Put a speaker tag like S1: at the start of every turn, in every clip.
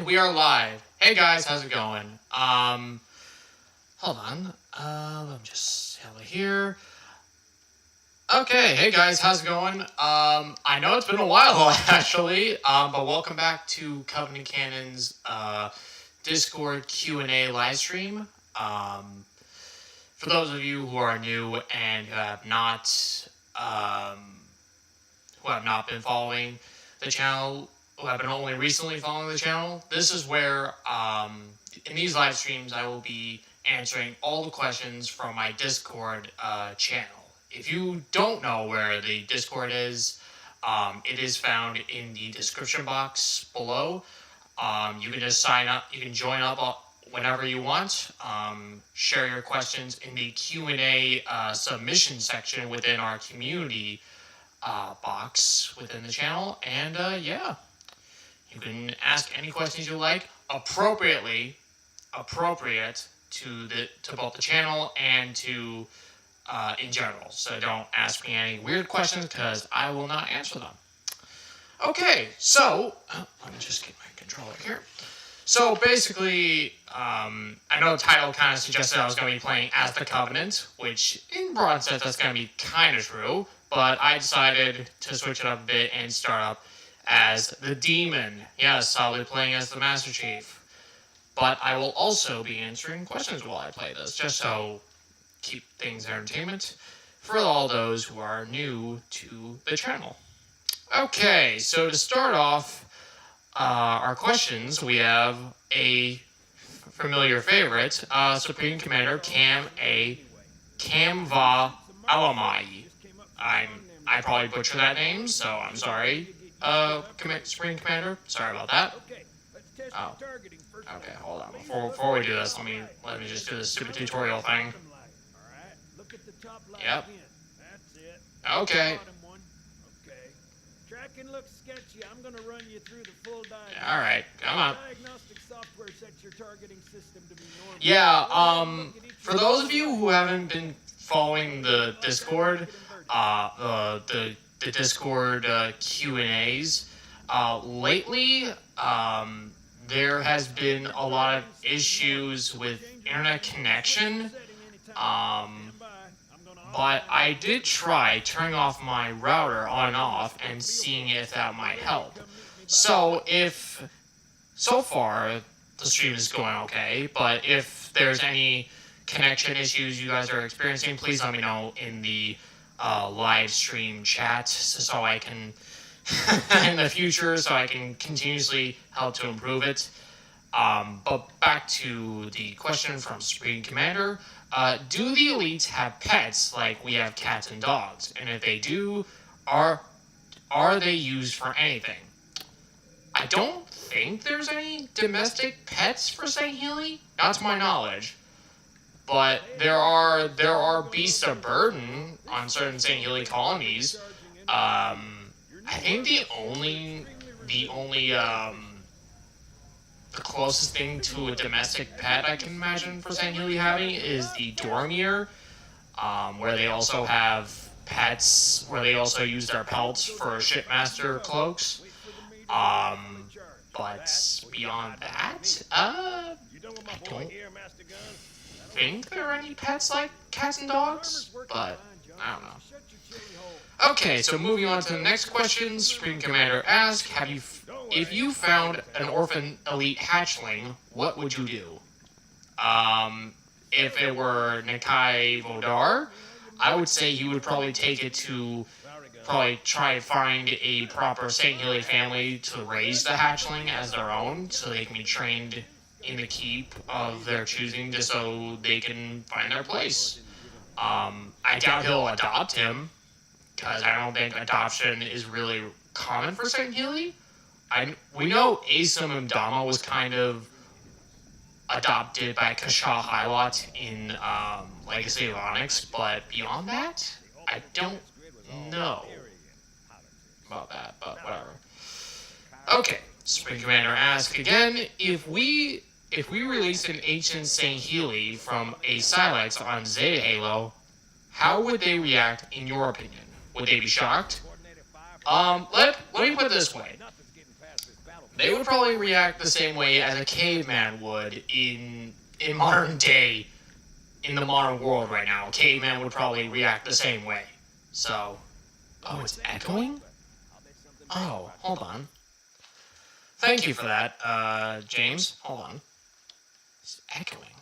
S1: we are live. Hey guys, how's it going? Hold on. Let me just have it here. Okay, hey guys, how's it going? I know it's been a while actually, but welcome back to Covenant Canon's Discord Q&A live stream. For those of you who are new and who have not been following the channel, who have been only recently following the channel, this is where in these live streams I will be answering all the questions from my Discord channel. If you don't know where the Discord is, it is found in the description box below. You can just sign up. You can join up whenever you want. Share your questions in the Q&A submission section within our community box within the channel. And yeah, you can ask any questions you like, appropriate to both the channel and to in general. So don't ask me any weird questions because I will not answer them. Okay, so let me just get my controller here. So basically, I know the title kind of suggested I was going to be playing as the Covenant, which in broad sense that's going to be kind of true, but I decided to switch it up a bit and start up as the Demon. Yes, I'll be playing as the Master Chief. But I will also be answering questions while I play this, just so keep things entertainment for all those who are new to the channel. Okay, so to start off our questions, we have a familiar favorite, Supreme Commander Kamva Alamai. I probably butchered that name, so I'm sorry, Supreme Commander. Sorry about that. Oh, okay, hold on. Before we do this, let me just do this stupid tutorial thing. Yep. Okay.
S2: Tracking looks sketchy. I'm going to run you through the full diagram.
S1: All right, come on.
S2: Diagnostic software sets your targeting system to be normal.
S1: Yeah, for those of you who haven't been following the Discord, the Discord Q&As, lately, there has been a lot of issues with internet connection, but I did try turning off my router on and off and seeing if that might help. So far the stream is going okay, but if there's any connection issues you guys are experiencing, please let me know in the live stream chat so I can in the future so I can continuously help to improve it. But back to the question from Supreme Commander. Do the elites have pets like we have cats and dogs? And if they do, are they used for anything? I don't think there's any domestic pets for St. Healy, not to my knowledge. But there are beasts of burden on certain St. Healy colonies. I think the closest thing to a domestic pet I can imagine for St. Healy having is the Dormier, where they also have pets, where they also use their pelts for shipmaster cloaks. But beyond that, I don't think there are any pets like cats and dogs, but I don't know. Okay, so moving on to the next question, Supreme Commander asks, if you found an orphan elite hatchling, what would you do? If it were Nakai Vodar, I would say he would probably take it to try to find a proper St. Healy family to raise the hatchling as their own, so they can be trained in the keep of their choosing, just so they can find their place. I doubt he'll adopt him, because I don't think adoption is really common for St. Healy. We know Asum Mdama was kind of adopted by Kasha Hylot in Legacy of Onyx, but beyond that, I don't know about that, but whatever. Okay, Supreme Commander asks again, if we released an ancient St. Healy from a Silex on Zeta Halo, how would they react in your opinion? Would they be shocked? Let me put it this way. they would probably react the same way as a caveman would in modern day, in the modern world right now. A caveman would probably react the same way. So, oh, it's echoing? Oh, hold on. Thank you for that, James. Hold on. It's echoing.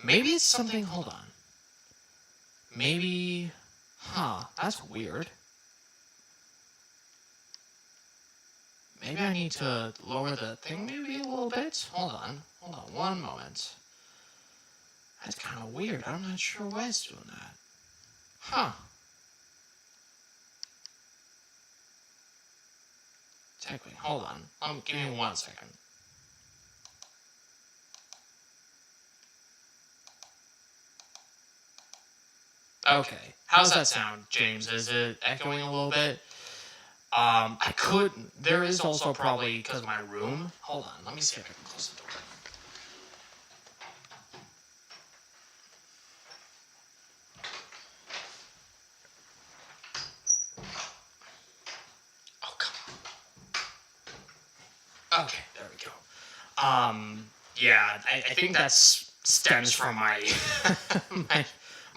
S1: Maybe it's something, hold on. Maybe, that's weird. Maybe I need to lower the thing maybe a little bit. Hold on one moment. That's kind of weird. I'm not sure why it's doing that. Huh. Technically, hold on. Give me 1 second. Okay. How's that sound, James? Is it echoing a little bit? There is also probably, because my room. Hold on, let me see if I can close the door. Oh, come on. Okay, there we go. Yeah, I think that stems from my,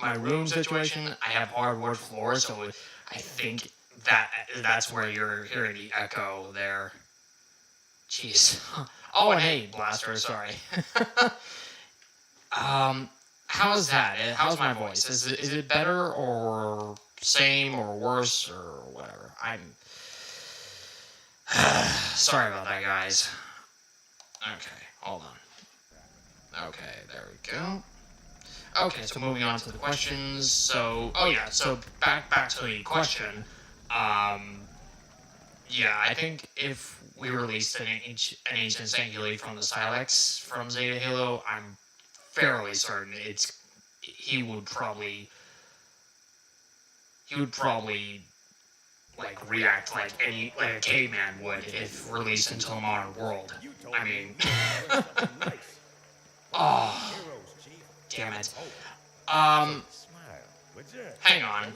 S1: my room situation. I have hardwood floors, so I think that's where you're hearing the echo there. Jeez. Oh, and hey, Blaster, sorry. How's that? How's my voice? Is it better or same or worse or whatever? I'm sorry about that, guys. Okay, hold on. Okay, there we go. Okay, so moving on to the questions. So, so back to the question. Yeah, I think if we released an ancient Sanguli from the Silex from Zeta Halo, I'm fairly certain he would probably like react like a caveman would if released into the modern world. I mean, oh, damn it. Hang on.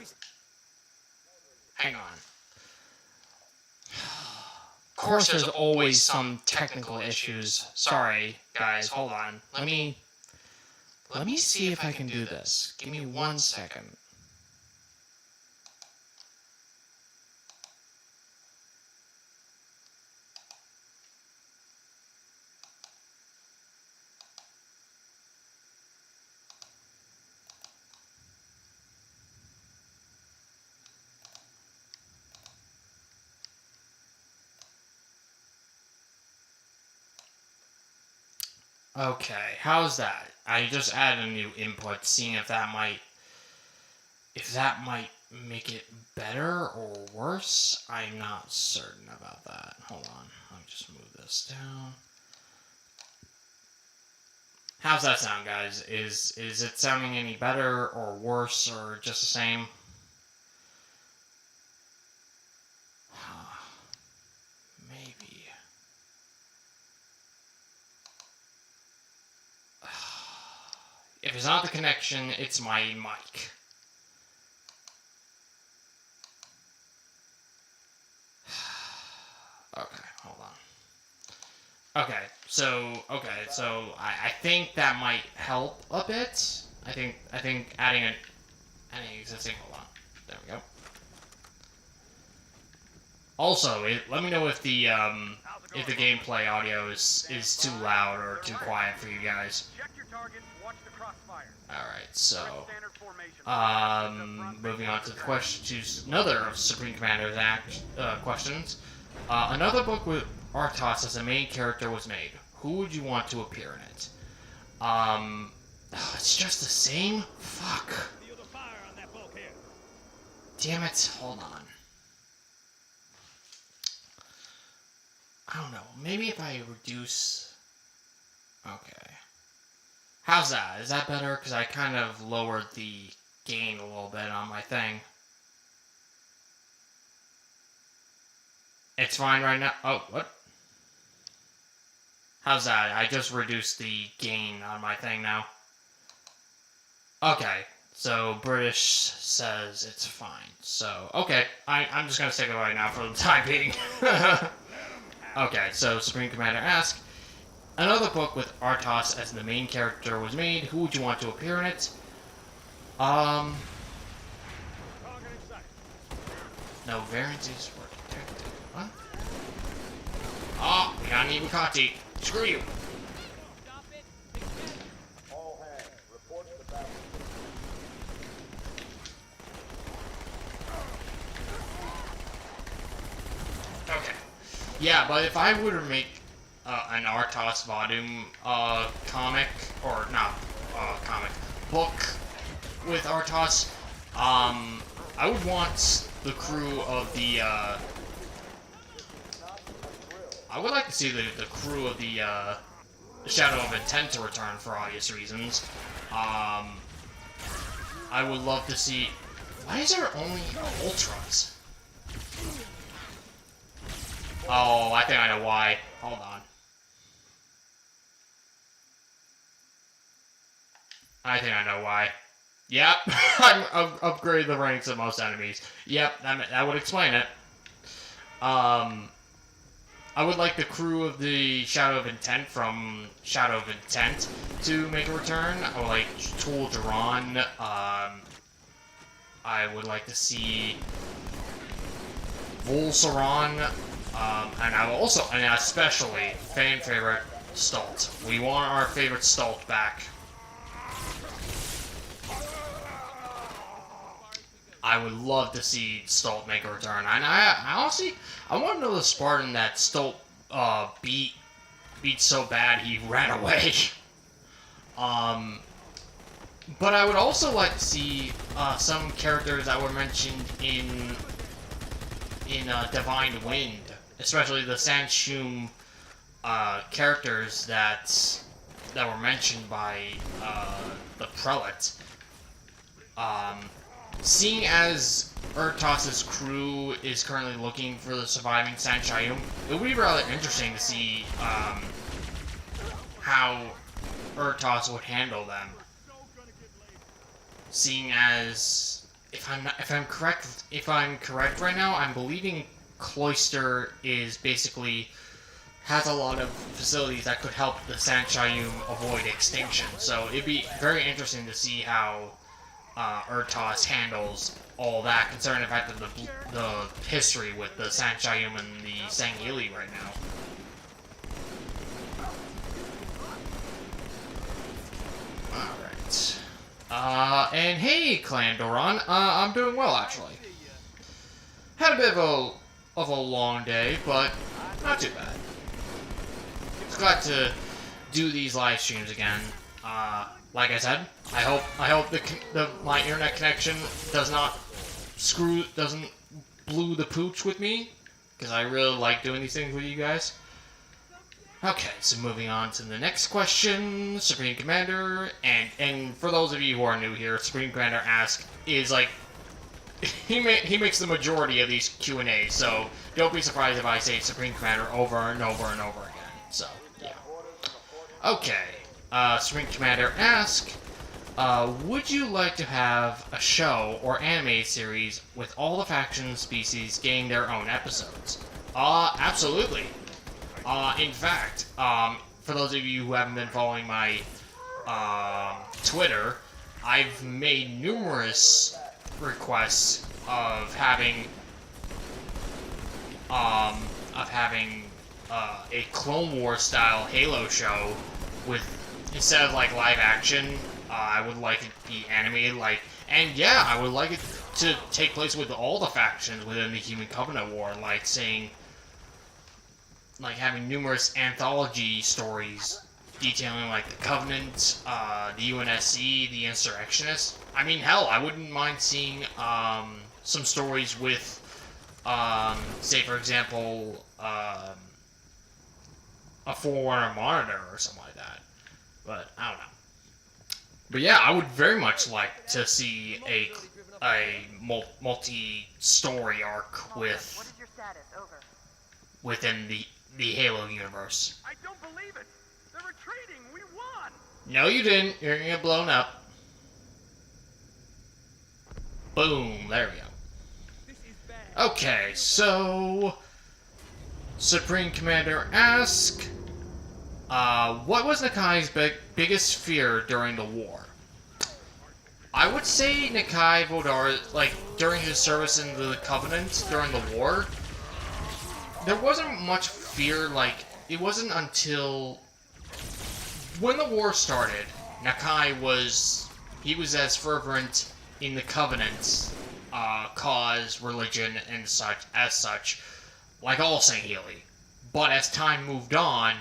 S1: Of course, there's always some technical issues. Sorry, guys. Hold on. Let me see if I can do this. Give me 1 second. Okay, how's that? I just added a new input, seeing if that might make it better or worse. I'm not certain about that. Hold on, let me just move this down. How's that sound, guys? Is it sounding any better or worse or just the same? Maybe. If it's not the connection, it's my mic. Okay, hold on. Okay, so I think that might help a bit. I think adding an existing. Hold on. There we go. Also, let me know if the gameplay audio is too loud or too quiet for you guys. Alright, so moving on to the questions, another of Supreme Commander's questions. Another book with Artos as the main character was made. Who would you want to appear in it? It's just the same? Fuck. Damn it, hold on. I don't know, maybe if I reduce... Okay. How's that? Is that better? Because I kind of lowered the gain a little bit on my thing. It's fine right now. Oh, what? How's that? I just reduced the gain on my thing now. Okay, so British says it's fine. So, okay, I'm just going to stick it right now for the time being. Okay, so Supreme Commander asks, another book with Artos as the main character was made. Who would you want to appear in it? No variances were detected. What? Oh, we got an Ibukati. Screw you.
S3: All hands, report to battle.
S1: Okay. Yeah, but if I were to make an Artos Vodum comic, or not comic, book with Artos, I would want the crew of the, I would like to see the crew of the, Shadow of Intent to return for obvious reasons. I would love to see... Why is there only Ultras? Oh, I think I know why. Hold on. I think I know why. Yep, I'm upgrade the ranks of most enemies. Yep, that would explain it. I would like the crew of the Shadow of Intent from Shadow of Intent to make a return. I would like Tool Duran. I would like to see Volsaron. And I will also, and especially, fan favorite, Stalt. We want our favorite Stalt back. I would love to see Stalt make a return. And I honestly, I want to know the Spartan that Stalt beat so bad he ran away. But I would also like to see some characters that were mentioned in Divine Wind, especially the Sanshum characters that were mentioned by the Prelate. Seeing as Urtas's crew is currently looking for the surviving Sanshayum, it would be rather interesting to see how Urtas would handle them. Seeing as, if I'm correct right now, I'm believing Cloister is basically has a lot of facilities that could help the Sanshayum avoid extinction. So it'd be very interesting to see how Urtas handles all that, considering the fact that the history with the Sanshayum and the Sangili right now. Alright. And hey, Clan Doran. I'm doing well, actually. Had a bit of a long day, but not too bad. Just glad to do these live streams again. Like I said, I hope my internet connection doesn't blew the pooch with me, because I really like doing these things with you guys. Okay, so moving on to the next question, Supreme Commander, and for those of you who are new here, Supreme Commander asks is like he makes the majority of these Q&As, so don't be surprised if I say Supreme Commander over and over and over again. So yeah. Okay, Supreme Commander asks, would you like to have a show or anime series with all the faction species getting their own episodes? Absolutely. In fact, for those of you who haven't been following my Twitter, I've made numerous requests of having a Clone Wars style Halo show with, instead of like live action, I would like it to be animated, and yeah, I would like it to take place with all the factions within the Human Covenant War, having numerous anthology stories detailing like the Covenant, the UNSC, the Insurrectionists. I mean, hell, I wouldn't mind seeing some stories with, say for example, a Forerunner Monitor or something like that. But I don't know. But yeah, I would very much like to see a multi-story arc within the Halo universe.
S2: I don't believe it. They're retreating. We won.
S1: No, you didn't. You're gonna get blown up. Boom. There we go.
S2: This is bad.
S1: Okay, so Supreme Commander asks, what was Nakai's biggest fear during the war? I would say Nakai Vodar, like, during his service in the Covenant, during the war, there wasn't much fear, like, it wasn't until when the war started, Nakai was as fervent in the Covenant cause, religion, and such, like all St. Healy. But as time moved on,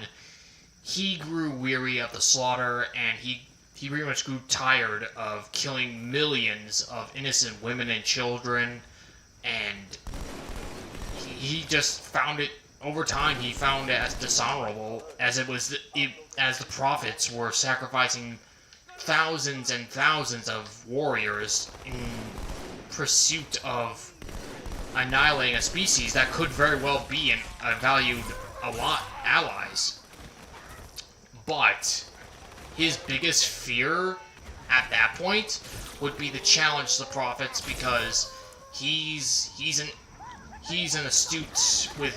S1: he grew weary of the slaughter, and he pretty much grew tired of killing millions of innocent women and children, and he just found it, over time, he found it as dishonorable as as the prophets were sacrificing thousands and thousands of warriors in pursuit of annihilating a species that could very well be a valued allies. But his biggest fear at that point would be to challenge the prophets, because he's astute with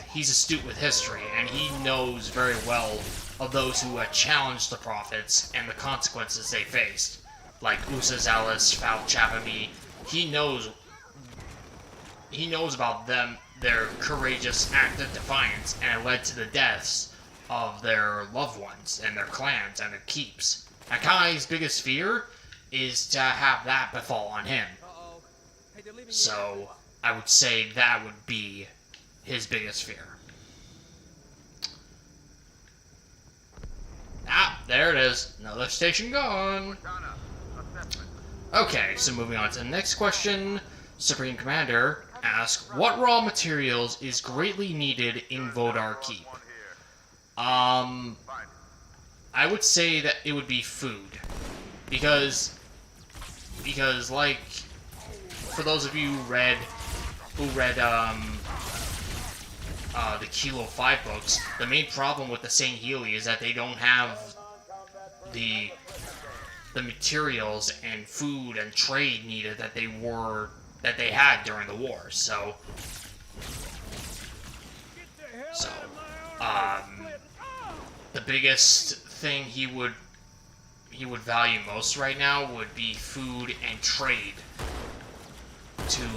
S1: history, and he knows very well of those who had challenged the prophets and the consequences they faced, like Usa Zealous, Fal Chapami. He knows about them, their courageous act of defiance, and it led to the deaths of their loved ones and their clans and their keeps. Nakai's biggest fear is to have that befall on him. So I would say that would be his biggest fear. Ah, there it is. Another station gone. Okay, so moving on to the next question. Supreme Commander asks, what raw materials is greatly needed in Vodar Keep? I would say that it would be food. Because like, for those of you who read the Kilo 5 books, the main problem with the St. Healy is that they don't have the materials and food and trade needed that they had during the war. So the biggest thing he would value most right now would be food and trade to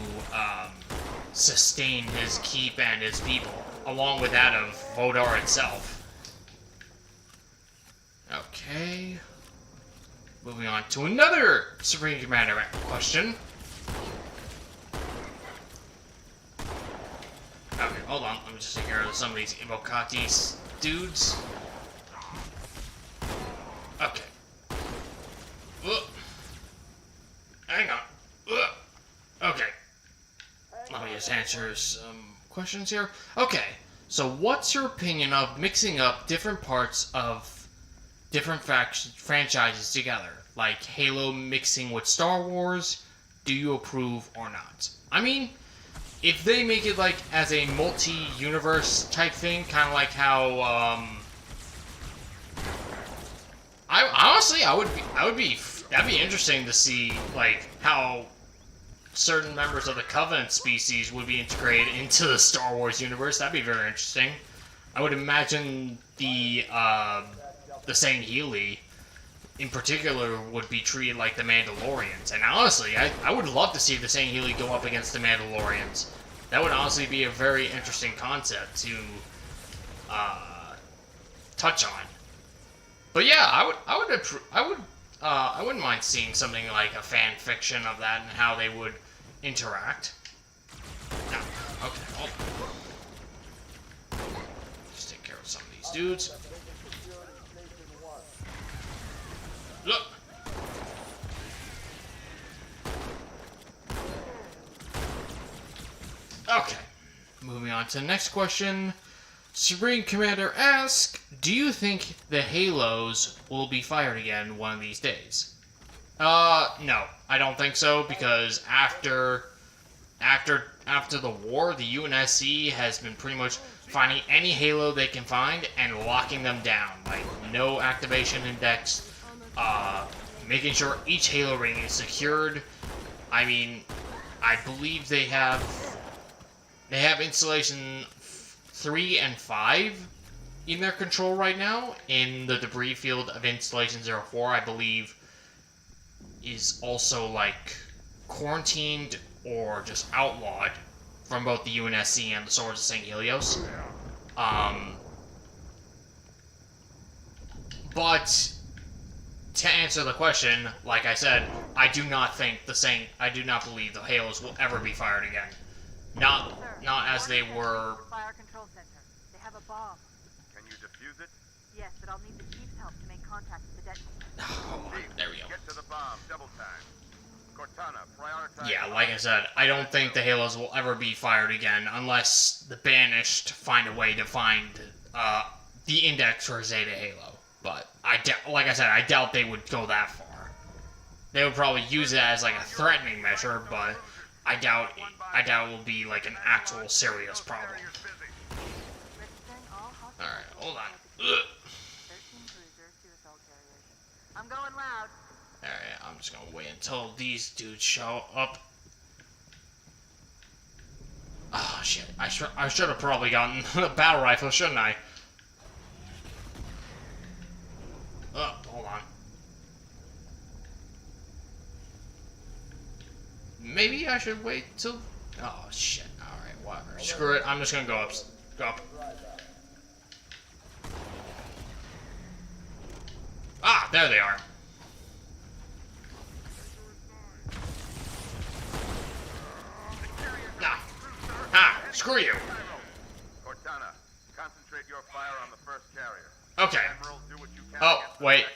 S1: sustain his keep and his people, along with that of Vodar itself. Okay. Moving on to another Supreme Commander question. Okay, hold on. Let me just take care of some of these Invocati dudes. Okay. Hang on. Okay. Let me just answer some questions here. Okay. So, what's your opinion of mixing up different parts of different franchises together? Like Halo mixing with Star Wars? Do you approve or not? I mean, if they make it like as a multi-universe type thing, kind of like how that'd be interesting to see, like, how certain members of the Covenant species would be integrated into the Star Wars universe. That'd be very interesting. I would imagine the St. Healy in particular would be treated like the Mandalorians. And honestly, I would love to see the St. Healy go up against the Mandalorians. That would honestly be a very interesting concept to touch on. But yeah, I wouldn't mind seeing something like a fan fiction of that and how they would interact. No, okay, hold on. Just take care of some of these dudes. Look. Okay, moving on to the next question. Supreme Commander asks, do you think the Halos will be fired again one of these days? No, I don't think so, because after the war, the UNSC has been pretty much finding any Halo they can find and locking them down. Like, no activation index, making sure each Halo ring is secured. I mean, I believe they have installation 3 and 5 in their control right now. In the debris field of Installation 04, I believe, is also, like, quarantined or just outlawed from both the UNSC and the Swords of St. Helios. But to answer the question, like I said, I do not believe the Halos will ever be fired again. Not as they were.
S4: Fire control center. They have a bomb.
S3: Can you defuse it?
S4: Yes, but I'll need the chief's help to make contact with the detonator.
S1: Oh, there we go.
S3: Get to the bomb, double time. Cortana, prioritize.
S1: Yeah, like I said, I don't think the Halos will ever be fired again unless the Banished find a way to find the index for Zeta Halo. But like I said, I doubt they would go that far. They would probably use it as like a threatening measure, but I doubt it will be like an actual serious problem. All right, hold on.
S4: 13 cruisers, 2 assault carriers. I'm going loud.
S1: Alright, I'm just gonna wait until these dudes show up. Oh shit, I should have probably gotten the battle rifle, shouldn't I? Oh, hold on. Maybe I should wait till... Oh shit, alright, whatever. Screw it, I'm just gonna go up. Ah, there they are. Screw you.
S3: Cortana, concentrate your fire on the first carrier.
S1: Okay.
S3: Admiral, do what you can.
S1: Oh, wait.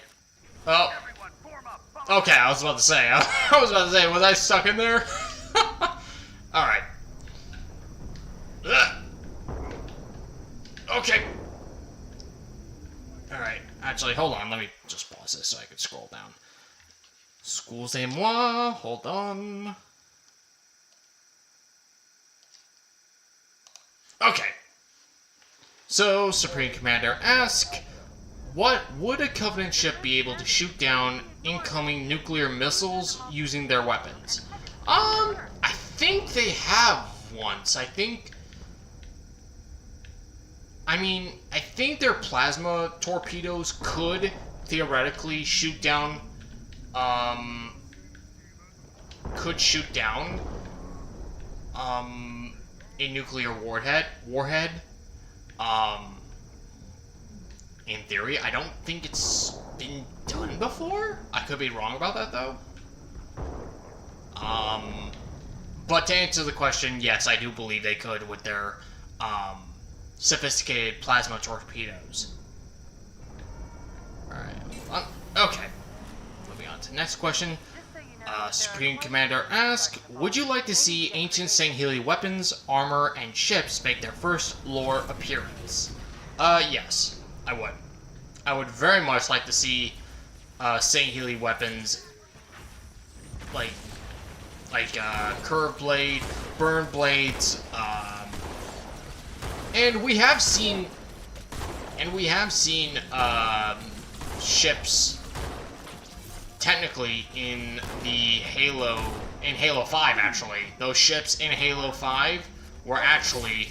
S1: Oh.
S3: Everyone, form up. Follow
S1: Okay, I was about to say. Was I stuck in there? Alright. Okay. Alright. Actually, hold on. Let me just pause this so I can scroll down. Excusez-moi. Hold on. Okay. So, Supreme Commander asks, what would a Covenant ship be able to shoot down incoming nuclear missiles using their weapons? I think they have once. I think their plasma torpedoes could theoretically shoot down, a nuclear warhead. In theory, I don't think it's been done before. I could be wrong about that, though. But to answer the question, yes, I do believe they could with their, sophisticated plasma torpedoes. Alright, okay. Moving on to the next question. Supreme Commander asks, would you like to see ancient Sangheili weapons, armor, and ships make their first lore appearance? Yes, I would. I would very much like to see Sangheili weapons like curved blade, burn blades, and we have seen ships technically in Halo 5, actually. Those ships in Halo 5 were actually,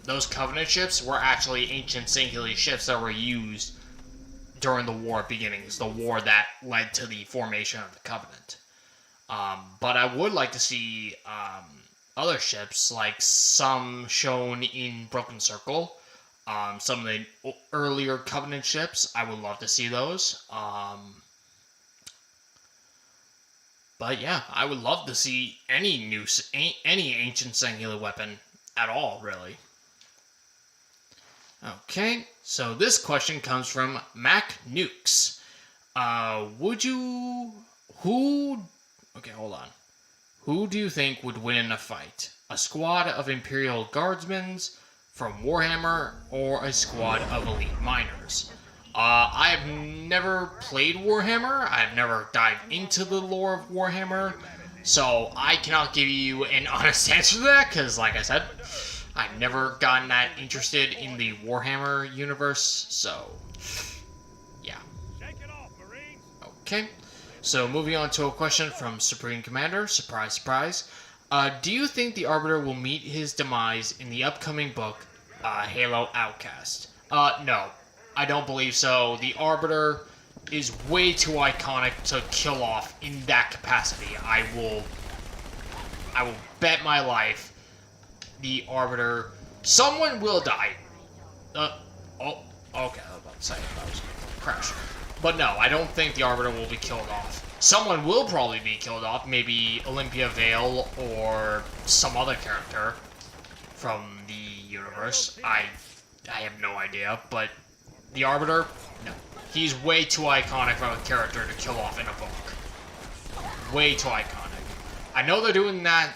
S1: those Covenant ships were actually ancient Sangheili ships that were used during the war beginnings, the war that led to the formation of the Covenant. But I would like to see, other ships, like some shown in Broken Circle, some of the earlier Covenant ships. I would love to see those. But yeah, I would love to see any ancient Sangheili weapon at all, really. Okay, so this question comes from Mac Nukes. Okay, hold on. Who do you think would win in a fight? A squad of Imperial Guardsmen from Warhammer, or a squad of elite miners? I have never played Warhammer. I have never dived into the lore of Warhammer, so I cannot give you an honest answer to that, because, like I said, I've never gotten that interested in the Warhammer universe, so yeah. Okay, so moving on to a question from Supreme Commander. Surprise, surprise. Do you think the Arbiter will meet his demise in the upcoming book, Halo Outcast? No. I don't believe so. The Arbiter is way too iconic to kill off in that capacity. I will bet my life the Arbiter... Someone will die. Okay, I was about to say that was a crash. But no, I don't think the Arbiter will be killed off. Someone will probably be killed off, maybe Olympia Vale or some other character from the universe. I have no idea, but the Arbiter, no. He's way too iconic of a character to kill off in a book. Way too iconic. I know they're doing that.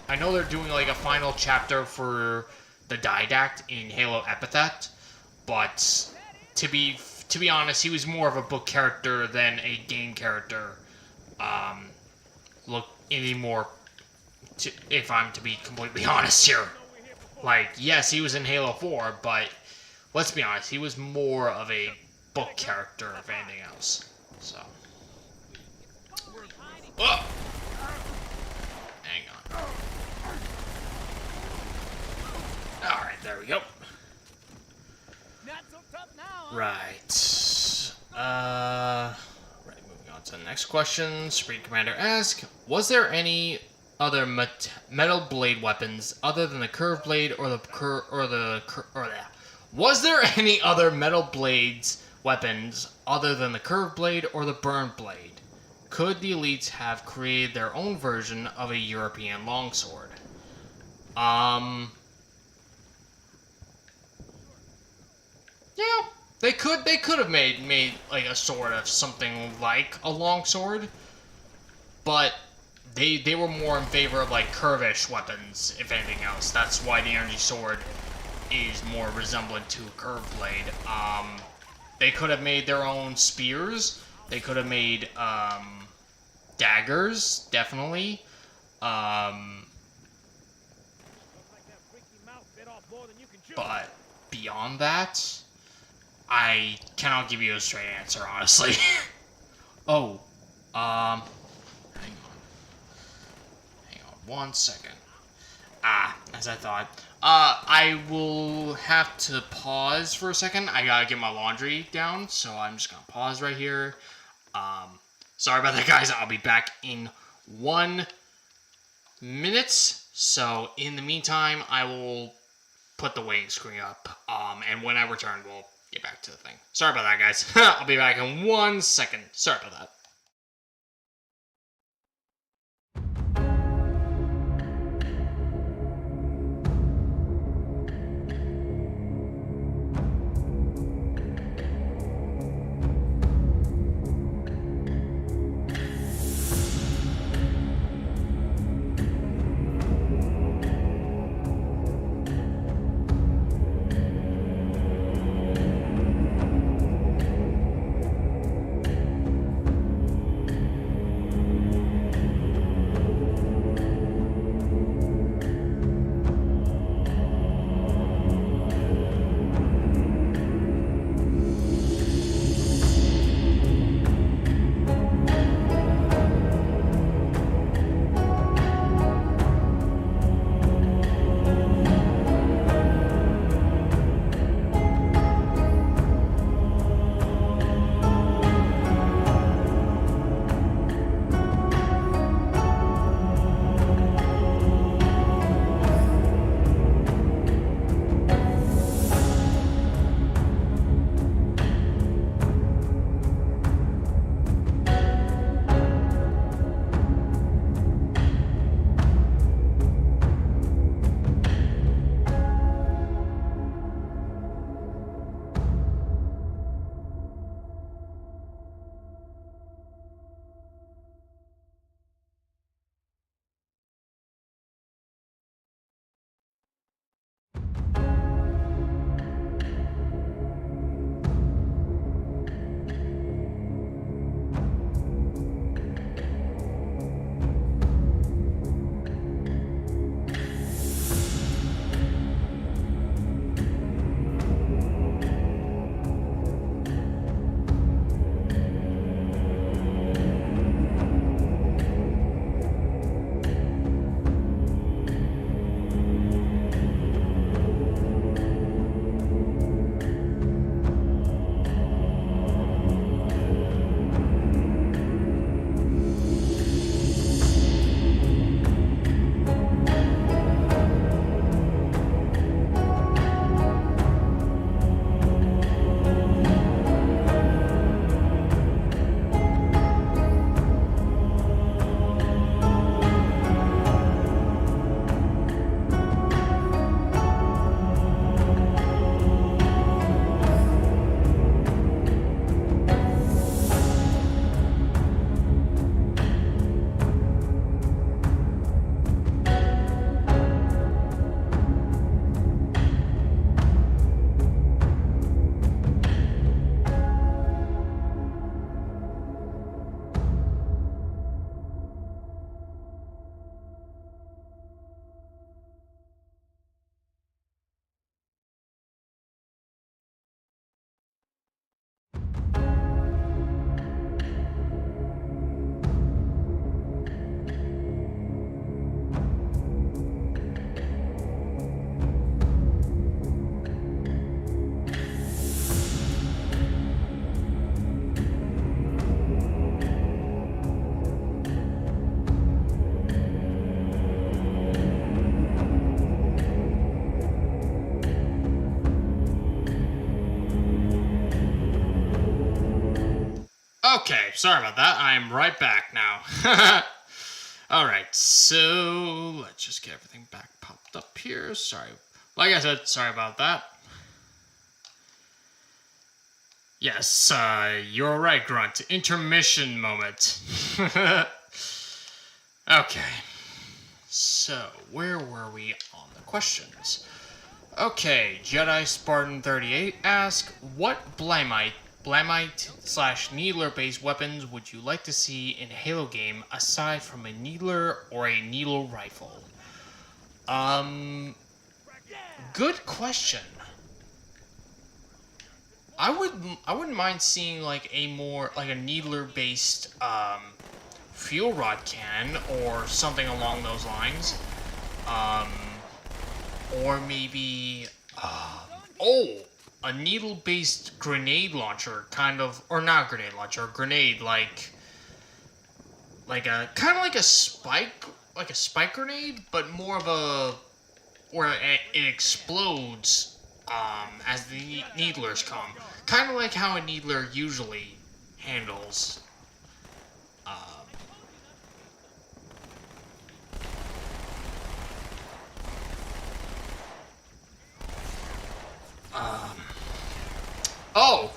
S1: I know they're doing like a final chapter for the Didact in Halo Epithet, but to be honest, he was more of a book character than a game character. Look anymore. If I'm to be completely honest here, like yes, he was in Halo 4, but let's be honest, he was more of a book character if anything else. So, oh! Hang on. All right, there we go.
S2: Not so tough now.
S1: Right. Right, moving on to the next question. Supreme Commander asks, was there any other metal blade weapons other than the curved blade was there any other metal blades weapons other than the curved blade or the burned blade? Could the elites have created their own version of a European longsword? Yeah, they could have made like a sword of something like a longsword, but they were more in favor of like curvish weapons, if anything else. That's why the energy sword is more resemblant to a curved blade. They could have made their own spears. They could have made daggers, definitely. But beyond that, I cannot give you a straight answer, honestly. Oh, hang on 1 second. As I thought. I will have to pause for a second. I gotta get my laundry down, so I'm just gonna pause right here. Sorry about that, guys. I'll be back in 1 minute. So, in the meantime, I will put the waiting screen up. And when I return, we'll get back to the thing. Sorry about that, guys. I'll be back in 1 second. Sorry about that. Okay, sorry about that. I'm right back now. Alright, so let's just get everything back popped up here. Sorry. Like I said, sorry about that. Yes, you're right, Grunt. Intermission moment. Okay. So, where were we on the questions? Okay, Jedi Spartan 38 asks, what Blamite/Needler-based weapons would you like to see in a Halo game aside from a Needler or a needle rifle? Good question. I wouldn't mind seeing like a Needler-based fuel rod cannon or something along those lines. Or maybe a needle-based grenade launcher, kind of, or not grenade launcher, grenade like a kind of like a spike grenade, but more of a where it explodes as the needlers come, kind of like how a needler usually handles. Oh,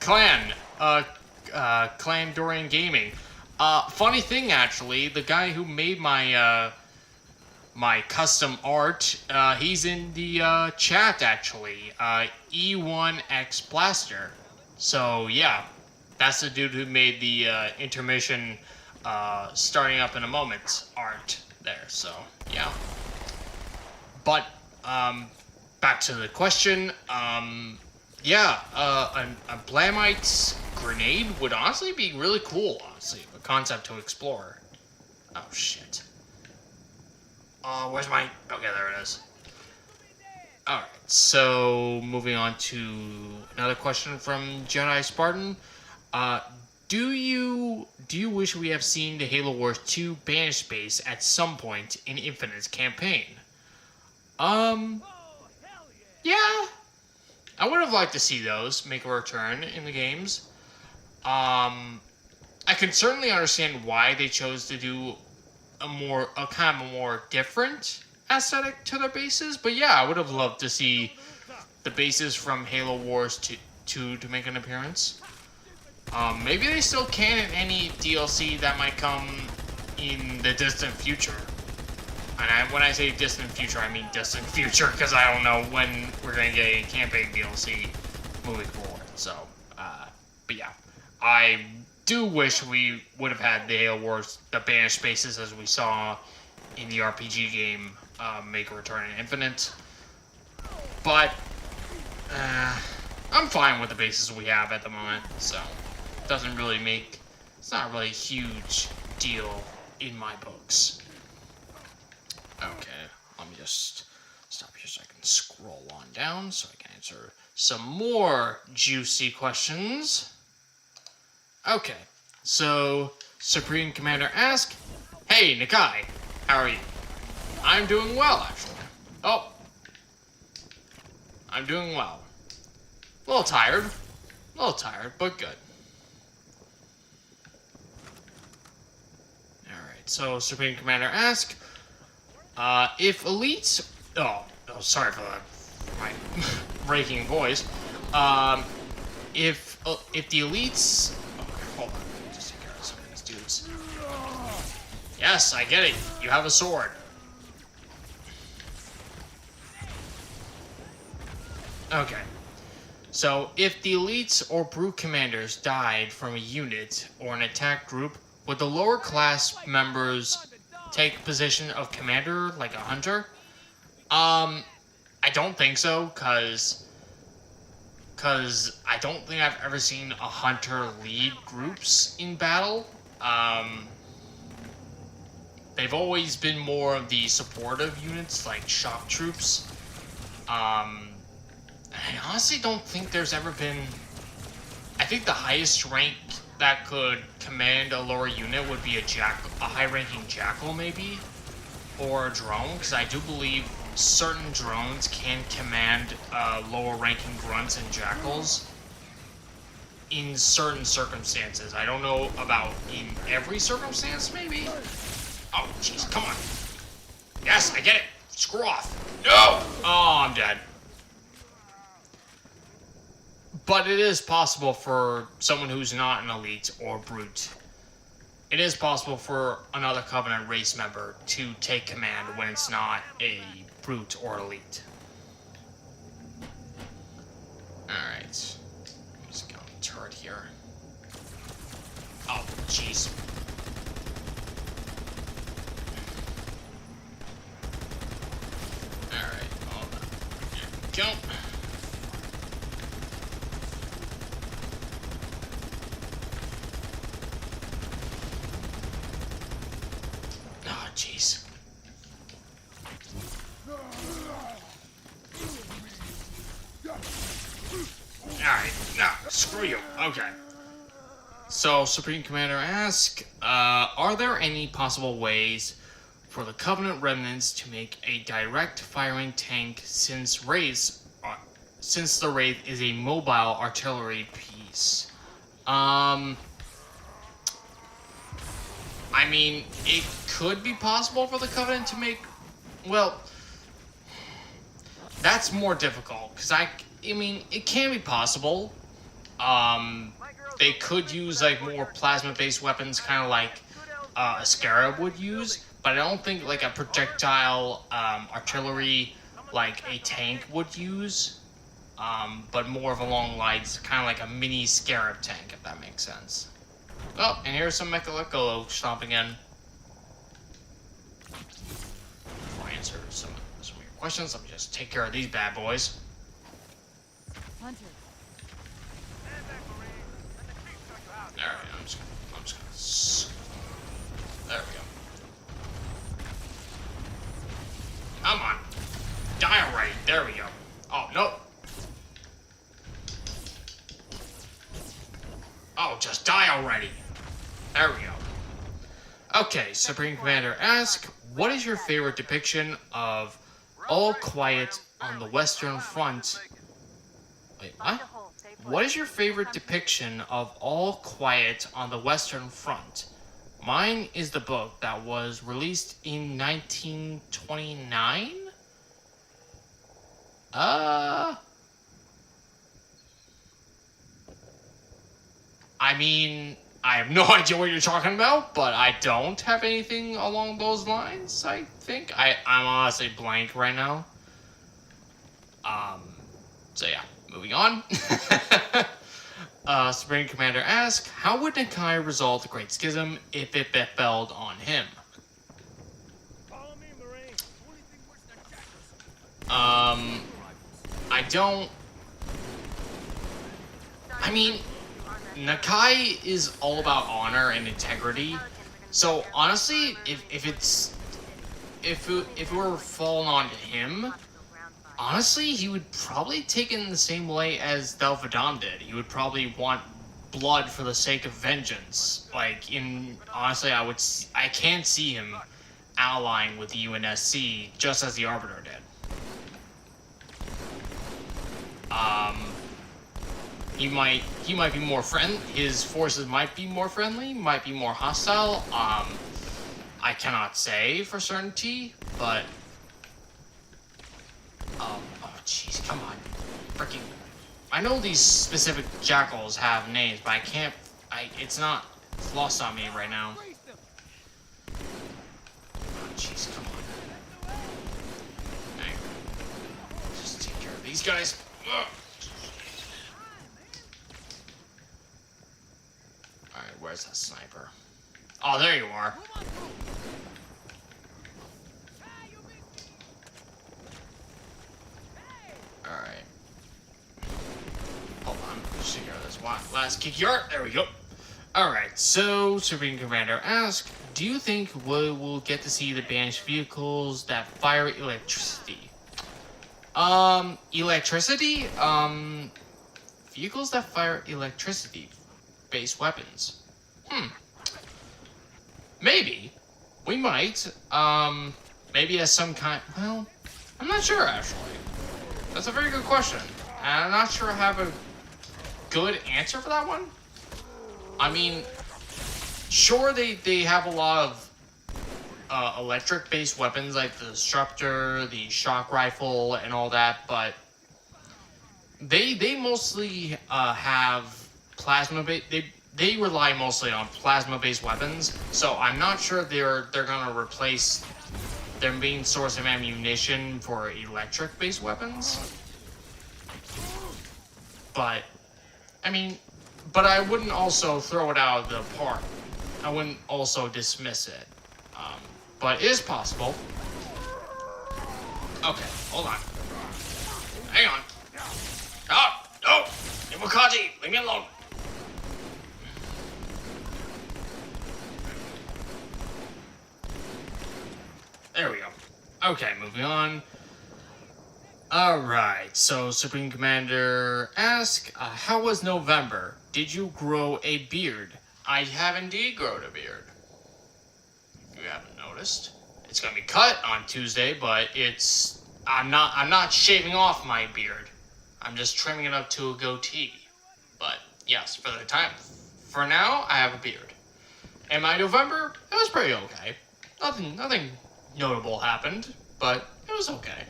S1: Clan, Clan Dorian Gaming. Funny thing, actually, the guy who made my my custom art, he's in the chat, actually. E1X Blaster. So yeah, that's the dude who made the intermission, starting up in a moment art there. So yeah. But back to the question. Yeah, a Blamite grenade would honestly be really cool, honestly. A concept to explore. Oh, shit. Where's my... Okay, there it is. Alright, so moving on to another question from Jedi Spartan. Do you wish we have seen the Halo Wars 2 Banished base at some point in Infinite's campaign? Yeah. I would have liked to see those make a return in the games. I can certainly understand why they chose to do a kind of a more different aesthetic to their bases, but yeah, I would have loved to see the bases from Halo Wars 2 to make an appearance. Maybe they still can in any DLC that might come in the distant future. And when I say distant future, I mean distant future, because I don't know when we're going to get a campaign DLC moving forward. So, but yeah. I do wish we would have had the Halo Wars, the Banished bases as we saw in the RPG game, make a return in Infinite. But, I'm fine with the bases we have at the moment, so it's not really a huge deal in my books. Okay, let me just stop here so I can scroll on down so I can answer some more juicy questions. Okay, so Supreme Commander asks, hey, Nakai, how are you? I'm doing well, actually. Oh, I'm doing well. A little tired, but good. Alright, so Supreme Commander asks, if elites... Oh, sorry for my breaking voice. If the elites... Okay, hold on. Let me just take care of some of these dudes. Yes, I get it. You have a sword. Okay. So, if the elites or brute commanders died from a unit or an attack group, would the lower class members take position of commander like a hunter? I don't think so, cause I don't think I've ever seen a hunter lead groups in battle. They've always been more of the supportive units like shock troops. I honestly don't think there's ever been... I think the highest rank that could command a lower unit would be a high-ranking jackal, maybe, or a drone, because I do believe certain drones can command lower-ranking grunts and jackals. in certain circumstances. I don't know about in every circumstance, maybe? Oh, jeez, come on. Yes, I get it. Screw off. No! Oh, I'm dead. But it is possible for someone who's not an elite or brute. It is possible for another Covenant race member to take command when it's not a brute or elite. Alright. I'm just going to turret here. Oh, jeez. Alright, hold on. Here we go. Oh, jeez. Alright, no, screw you. Okay. So, Supreme Commander asks, are there any possible ways for the Covenant remnants to make a direct firing tank since the Wraith is a mobile artillery piece? I mean, it could be possible for the Covenant to make, well, that's more difficult, because I mean, it can be possible. They could use, like, more plasma-based weapons, kind of like a Scarab would use, but I don't think, like, a projectile artillery, like a tank would use, but more of along lines, kind of like a mini Scarab tank, if that makes sense. Oh, and here's some Mechalekolo stomping in. Before I answer some of your questions, let me just take care of these bad boys.
S4: Hunter.
S1: Alright, I'm just gonna... There we go. Come on. Die already. There we go. Oh, no. Oh, just die already. There we go. Okay, Supreme Commander asks, what is your favorite depiction of All Quiet on the Western Front? Wait, what? What is your favorite depiction of All Quiet on the Western Front? Mine is the book that was released in 1929? I mean, I have no idea what you're talking about, but I don't have anything along those lines, I think. I'm honestly blank right now. So yeah, moving on. Supreme Commander asks, how would Nakai resolve the Great Schism if it befell on him?
S2: Follow me, Marine.
S1: I mean, Nakai is all about honor and integrity. So honestly, if it were fallen on him, honestly, he would probably take it in the same way as Velvedon did. He would probably want blood for the sake of vengeance. Like, honestly, I can't see him allying with the UNSC just as the Arbiter did. He might be more his forces might be more friendly, might be more hostile. I cannot say for certainty, but oh jeez, come on. Freaking, I know these specific jackals have names, but it's lost on me right now. Oh jeez, come on. Right. Just take care of these guys. Ugh. Alright, where's that sniper? Oh, there you are. Alright. Hold on. Just take care of this last kick yard. There we go. Alright, so Supreme Commander asks, do you think we will get to see the banished vehicles that fire electricity? Electricity? Vehicles that fire electricity-based weapons. Maybe. We might. Maybe as some kind... Well, I'm not sure, actually. That's a very good question. And I'm not sure I have good answer for that one. I mean, sure, they have a lot of electric-based weapons like the disruptor, the shock rifle, and all that, but they mostly have plasma-based. They rely mostly on plasma-based weapons, so I'm not sure they're gonna replace their main source of ammunition for electric-based weapons. But I mean, but I wouldn't also throw it out of the park. I wouldn't also dismiss it. But it is possible. Okay, hold on. Hang on. Oh, no! Iwakaji, leave me alone. There we go. Okay, moving on. Alright, so Supreme Commander asks, how was November? Did you grow a beard? I have indeed grown a beard. If you haven't noticed. It's gonna be cut on Tuesday, but I'm not shaving off my beard. I'm just trimming it up to a goatee. But yes, for now, I have a beard. And my November, it was pretty okay. Nothing notable happened, but it was okay.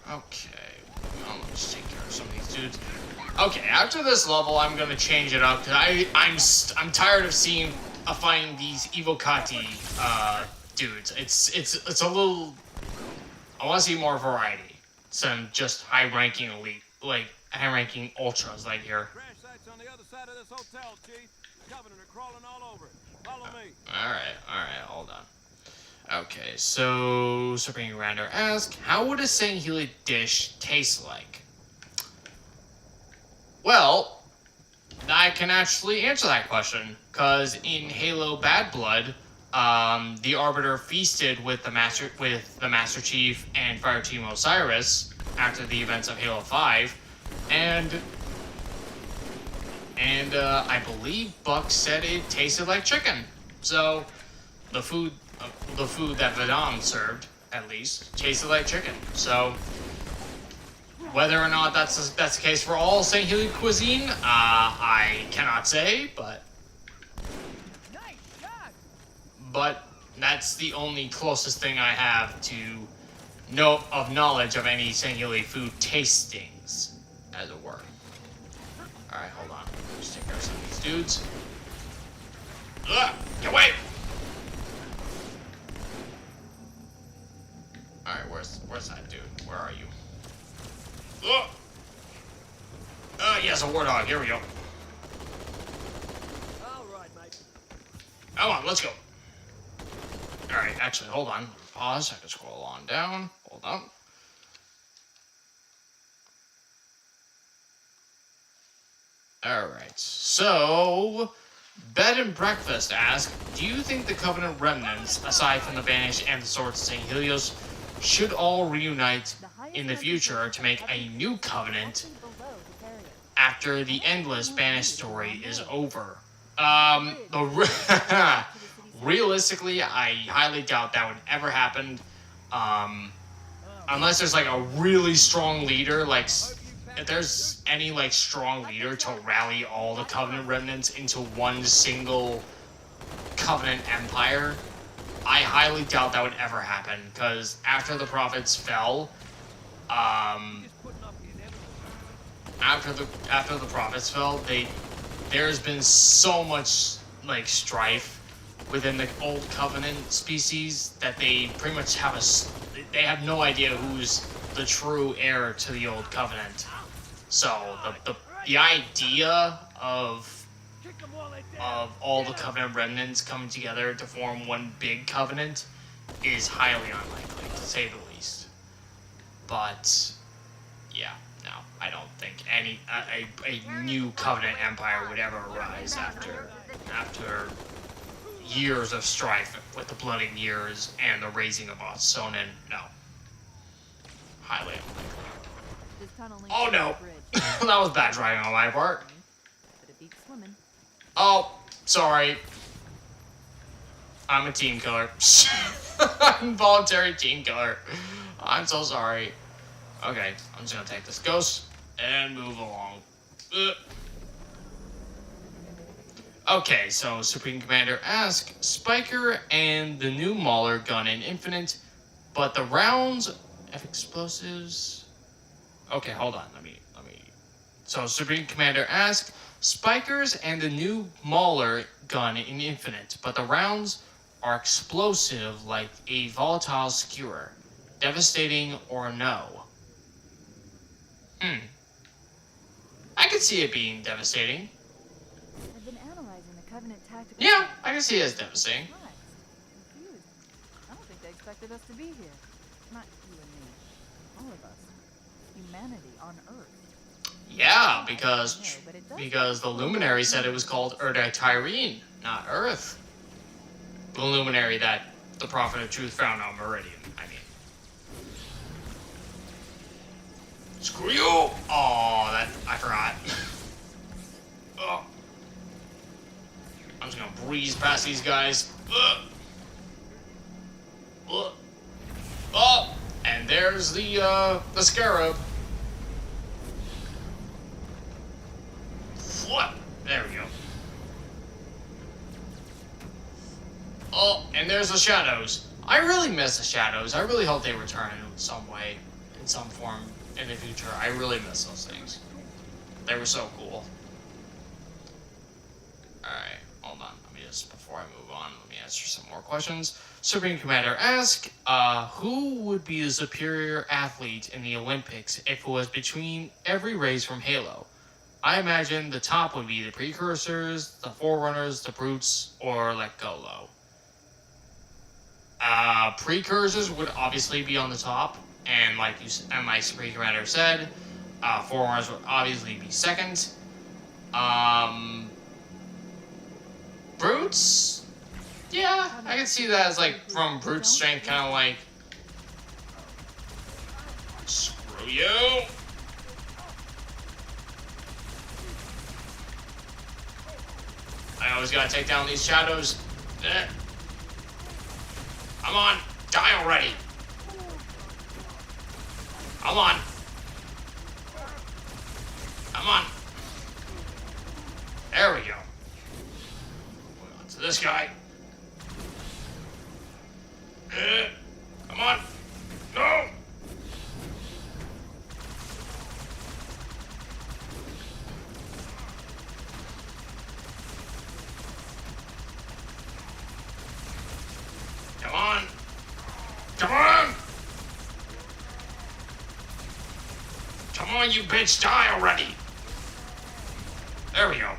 S1: Okay, well, let's take care of some of these dudes. Okay, after this level, I'm gonna change it up because I'm tired of finding these Evocati dudes. It's a little. I want to see more variety than just high-ranking elite, like high-ranking ultras like here.
S2: Crash site's on the other side of this hotel, Chief. Covenant are crawling all over it. Follow me.
S1: All right, hold on. Okay, so Supreme Commander asks, how would a Sangheili dish taste like? Well, I can actually answer that question, because in Halo Bad Blood, the Arbiter feasted with the Master Chief and Fire Team Osiris after the events of Halo 5, and I believe Buck said it tasted like chicken. So the food that Vadam served, at least, tasted like chicken. So whether or not that's the case for all Sangheili cuisine, I cannot say, but that's the only closest thing I have to knowledge of any Sangheili food tastings, as it were. Alright, hold on. Let's take care of some of these dudes. Ugh! Get away! Alright, where's that dude? Where are you? Ugh! Yes, a war dog. Here we go.
S2: All right, mate.
S1: Come on, let's go. Alright, actually, hold on. Pause. I can scroll on down. Hold on. Alright, so Bed and Breakfast asks, do you think the Covenant remnants, aside from the Banished and the Swords of St. Helios, should all reunite in the future to make a new Covenant after the endless Banished story is over? Realistically, I highly doubt that would ever happen. Unless there's like a really strong leader, like if there's any like strong leader to rally all the Covenant remnants into one single Covenant empire, I highly doubt that would ever happen. Because after the Prophets fell, there's been so much like strife within the old Covenant species that they pretty much they have no idea who's the true heir to the old Covenant. So the idea of all the Covenant remnants coming together to form one big Covenant is highly unlikely, to say the least. But yeah, no, I don't think a new Covenant empire would ever arise after years of strife with the Bloody Years and the raising of Sonnen. No, highly unlikely. Oh no, that was bad driving on my part. Oh, sorry. I'm a team killer. Involuntary team killer. I'm so sorry. Okay, I'm just gonna take this ghost and move along. Okay, so Supreme Commander asks, Spiker and the new Mauler gun in Infinite, but the rounds have explosives. Okay, hold on. Let me. So Supreme Commander asks, Spikers and the new Mauler gun in Infinite, but the rounds are explosive like a volatile skewer. Devastating or no? I could see it being devastating.
S4: I've been analyzing the Covenant tactical.
S1: Yeah, I can see it as devastating.
S4: Confused. I don't think they expected us to be here. Not you and me. All of us. Humanity on Earth.
S1: Yeah, because the Luminary said it was called Erdai Tyrene, not Earth. The Luminary that the Prophet of Truth found on Meridian, I mean. Screw you! Oh, that, I forgot. Oh. I'm just gonna breeze past these guys. Oh, and there's the Scarab. What? There we go. Oh, and there's the Shadows. I really miss the Shadows. I really hope they return in some way, in some form, in the future. I really miss those things. They were so cool. Alright, hold on. Let me just, before I move on, let me answer some more questions. Supreme Commander asks, who would be the superior athlete in the Olympics if it was between every race from Halo? I imagine the top would be the Precursors, the Forerunners, the Brutes, or Let Go Low. Precursors would obviously be on the top, and like Supreme Commander said, Forerunners would obviously be second. Brutes? Yeah, I can see that as like from brute strength, kind of like, screw you. I always gotta take down these Shadows. Come on, die already. Come on. Come on. There we go. Moving on to this guy. Come on. No. Come on. Come on. Come on, you bitch, die already. There we go.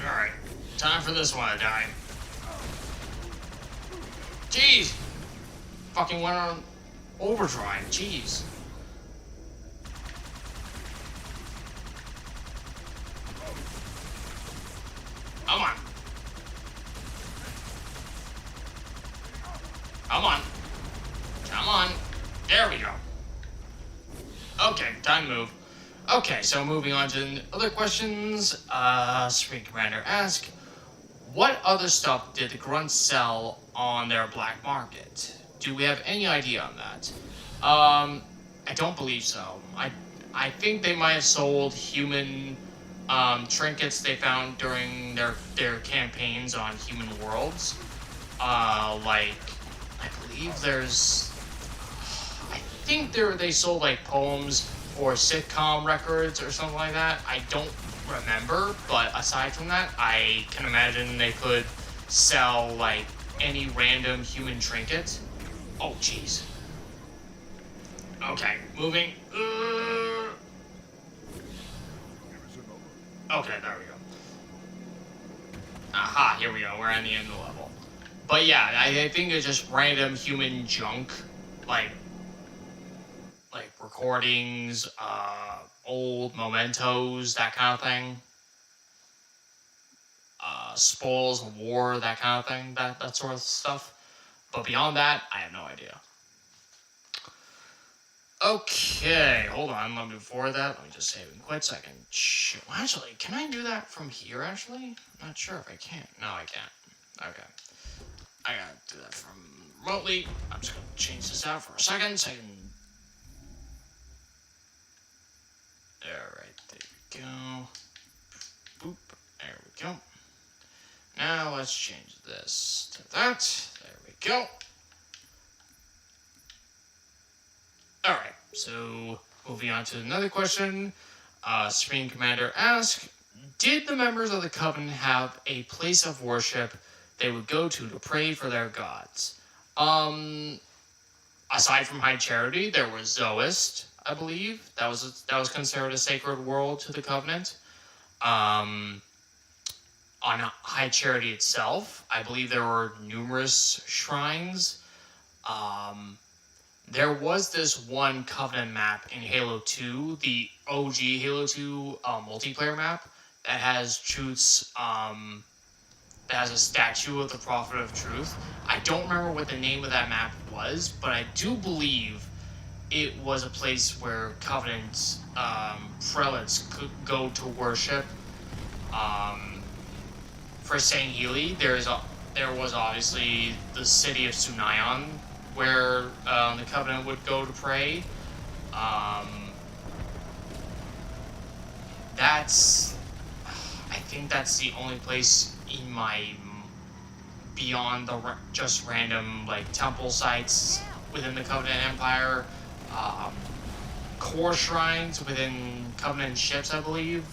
S1: Alright. Time for this one to die. Jeez. Fucking went on overdrive. Jeez. Come on. Come on. Come on. There we go. Okay, time to move. Okay, so moving on to other questions. Supreme Commander asks, what other stuff did the Grunts sell on their black market? Do we have any idea on that? I don't believe so. I think they might have sold human trinkets they found during their campaigns on Human Worlds. Like, I believe there's... I think they sold, like, poems or sitcom records or something like that. I don't remember, but aside from that, I can imagine they could sell, like, any random human trinket. Oh, jeez. Okay, moving. Okay, there we go. Aha, here we go. We're at the end of the level. But yeah, I think it's just random human junk, like recordings, old mementos, that kind of thing. Spoils of war, that kind of thing, that sort of stuff. But beyond that, I have no idea. Okay, hold on. Before that, let me just save and quit so I can... Actually, can I do that from here, actually? I'm not sure if I can. No, I can't. Okay. I gotta do that from remotely. I'm just gonna change this out for a second so I can Alright, there we go. Boop. There we go. Now let's change this to that. There we go. Alright, so moving on to another question. Supreme Commander asks, did the members of the Covenant have a place of worship they would go to pray for their gods? Aside from High Charity, there was Zoist, I believe. That was considered a sacred world to the Covenant. On High Charity itself, I believe there were numerous shrines. There was this one Covenant map in Halo 2, the OG Halo 2 multiplayer map, that has Truth's, that has a statue of the Prophet of Truth. I don't remember what the name of that map was, but I do believe it was a place where Covenant prelates could go to worship. For St. Healy, there was obviously the city of Sunayon, where the Covenant would go to pray. I think that's the only place in my beyond the just random like temple sites within the Covenant Empire, core shrines within Covenant ships, I believe.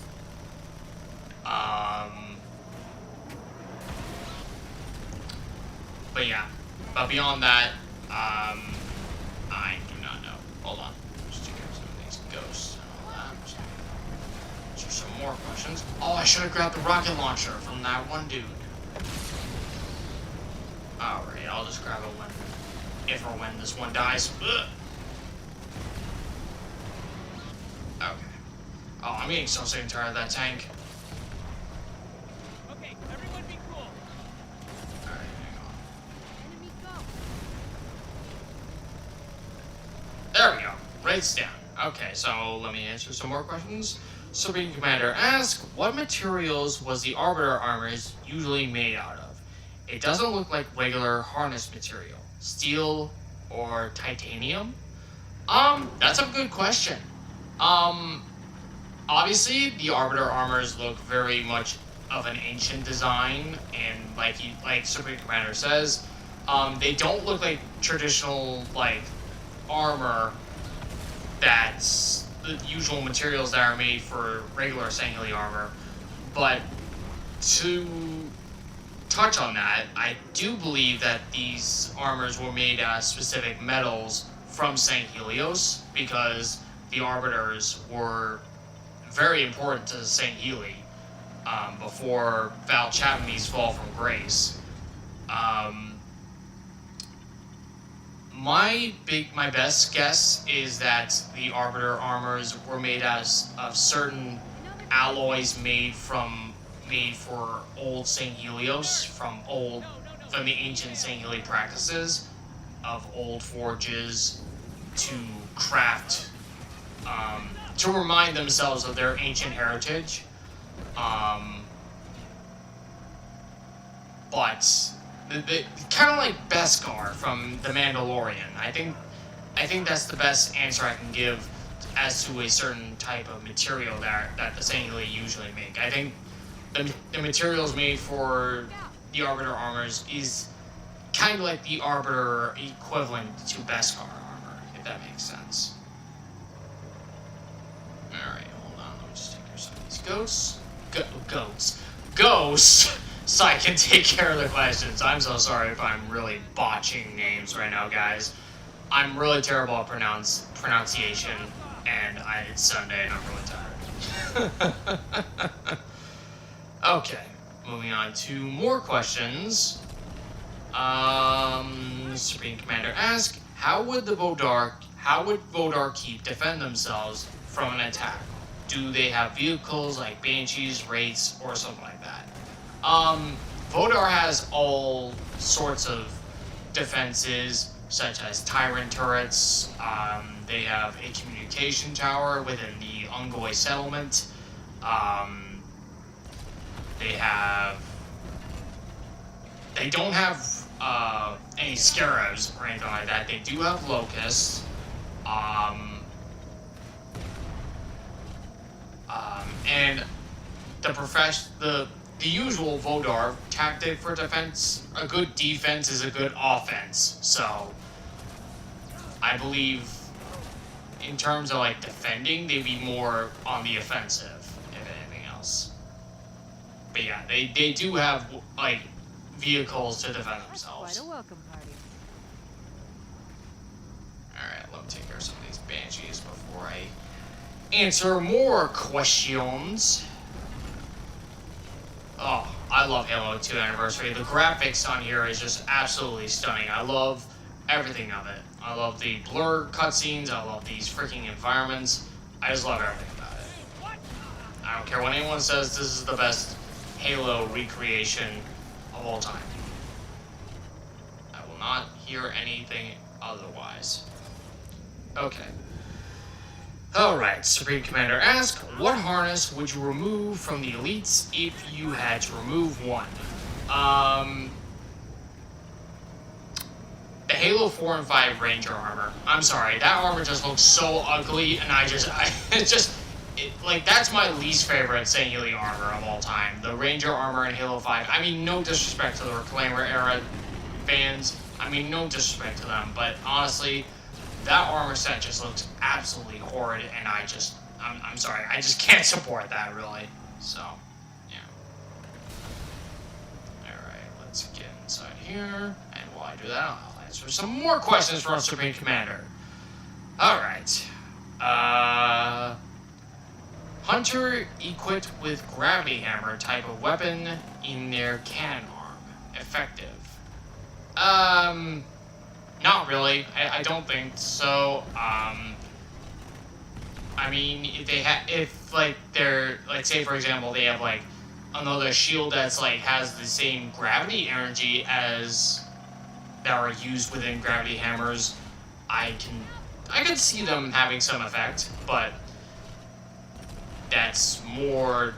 S1: But yeah, but beyond that, I do not know. Hold on, just check out some of these ghosts and all that. Just some more questions. Oh, I should have grabbed the rocket launcher from that one dude. Alright, I'll just grab it when, if or when this one dies. Ugh. Okay. Oh, I'm getting so sick and tired of that tank.
S2: Okay, everyone be cool.
S1: Alright, hang on.
S4: Enemy go.
S1: There we go. Rates down. Okay, so let me answer some more questions. Supreme Commander asks, what materials was the Arbiter armors usually made out of? It doesn't look like regular harness material. Steel or titanium? That's a good question. Obviously, the Arbiter armors look very much of an ancient design, and like Supreme Commander says, they don't look like traditional like armor that's the usual materials that are made for regular Sangheili armor. But to touch on that, I do believe that these armors were made out of specific metals from St. Helios, because the Arbiters were very important to St. Healy before Val Chapman's fall from grace. My best guess is that the Arbiter armors were made out of certain alloys made for old St. Helios, from the ancient St. Healy practices of old forges to craft, to remind themselves of their ancient heritage. But the kind of like Beskar from The Mandalorian. I think that's the best answer I can give as to a certain type of material that the St. Healy usually make. I think the materials made for the Arbiter armors is kind of like the Arbiter equivalent to Beskar armor, if that makes sense. Alright, hold on, let me just take care of some of these ghosts. Ghosts! So I can take care of the questions. I'm so sorry if I'm really botching names right now, guys. I'm really terrible at pronunciation, and it's Sunday and I'm really tired. Okay, moving on to more questions. Supreme Commander asks, how would Vodar defend themselves from an attack? Do they have vehicles like Banshees, Wraiths, or something like that? Vodar has all sorts of defenses, such as Tyrant turrets. They have a communication tower within the Ungoi settlement. They don't have any Scarabs or anything like that. They do have Locusts. And the usual Vodar tactic for defense, a good defense is a good offense. So I believe in terms of like defending, they'd be more on the offensive, if anything else. But yeah, they do have like vehicles to defend themselves.
S4: Quite a welcome party.
S1: Alright, let me take care of some of these banshees before I answer more questions. Oh, I love Halo 2 Anniversary. The graphics on here is just absolutely stunning. I love everything of it. I love the blur cutscenes. I love these freaking environments. I just love everything about it. I don't care what anyone says, this is the best Halo recreation of all time. I will not hear anything otherwise. Okay. Alright, Supreme Commander asks, what harness would you remove from the elites if you had to remove one? The Halo 4 and 5 Ranger armor. I'm sorry, that armor just looks so ugly, and like, that's my least favorite singular armor of all time. The Ranger armor in Halo 5. I mean, no disrespect to the Reclaimer era fans. I mean, no disrespect to them, but honestly, that armor set just looks absolutely horrid, and I'm sorry, I just can't support that, really. So, yeah. Alright, let's get inside here, and while I do that, I'll answer some more questions from our Supreme Commander. Alright. Hunter equipped with gravity hammer type of weapon in their cannon arm. Effective. Not really. I don't think so. I mean, if they're, like, say for example, they have like another shield that's like has the same gravity energy as that are used within gravity hammers, I could see them having some effect, but that's more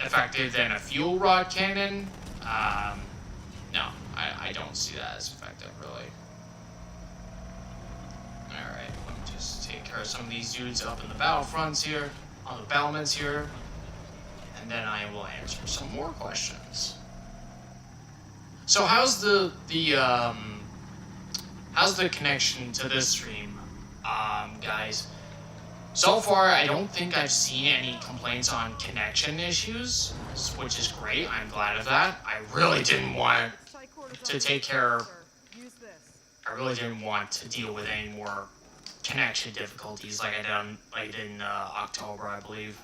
S1: effective than a fuel rod cannon. No, I don't see that as effective, really. Alright, let me just take care of some of these dudes up in the battlefronts here, on the battlements here, and then I will answer some more questions. So how's the connection to this stream, guys? So far, I don't think I've seen any complaints on connection issues, which is great. I'm glad of that. I really didn't want to deal with any more connection difficulties like I did in October, I believe.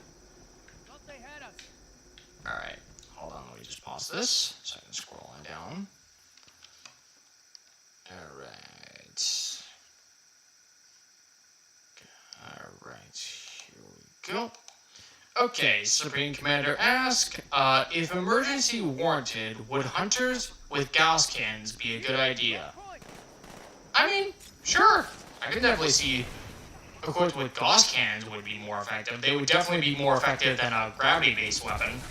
S1: Alright, hold on, let me just pause this so I can scroll on down. Alright, here we go. Okay, Supreme Commander asks, if emergency warranted, would hunters with Gauss cannons be a good idea? I mean, sure. I could definitely see equipped with Gauss cannons would be more effective. They would definitely be more effective than a gravity-based weapon.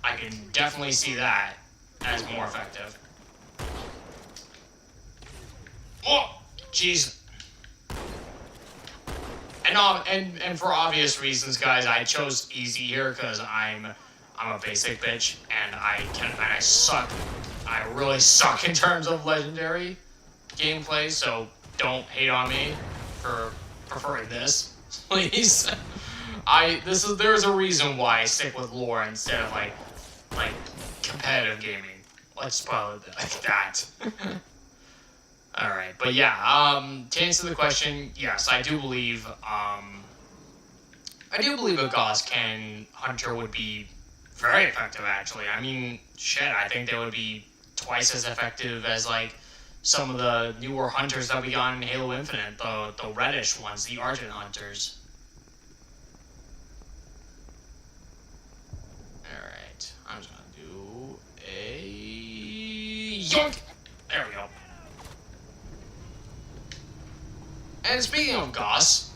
S1: I can definitely see that as more effective. Oh, jeez. And for obvious reasons, guys, I chose easy here because I'm a basic bitch and I suck. I really suck in terms of legendary gameplay, so don't hate on me for preferring this, please. There's a reason why I stick with lore instead of like competitive gaming. Let's spoil it like that. Alright, but yeah, to answer the question, yes, I do believe a Gauss Cannon Hunter would be very effective, actually. I mean, shit, I think they would be twice as effective as, like, some of the newer hunters that we got in Halo Infinite, the reddish ones, the Argent Hunters. Alright, I'm just gonna do a yoink! There we go. And speaking of Gauss,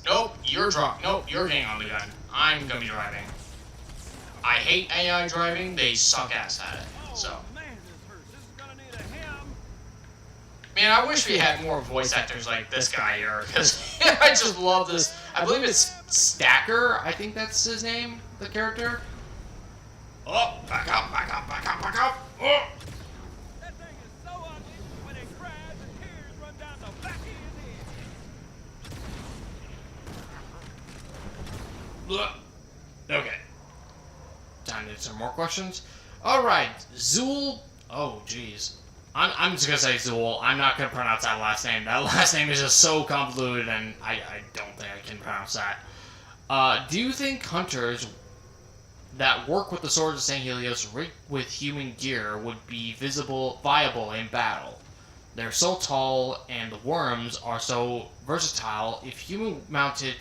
S1: nope, you're getting on the gun. I'm gonna be driving. I hate AI driving, they suck ass at it, so. Man, I wish we had more voice actors like this guy here, because I just love this. I believe it's Stacker, I think that's his name, the character. Oh, back up, back up, back up, back up. Oh.
S2: That thing is so ugly, when it cries, the tears run down the back of his head.
S1: Okay. Time to do some more questions. Alright, Zool. Oh, jeez. I'm just gonna say Zool. I'm not gonna pronounce that last name. That last name is just so convoluted, and I don't think I can pronounce that. Do you think hunters that work with the Swords of St. Helios rigged with human gear would be viable in battle? They're so tall, and the worms are so versatile. If human-mounted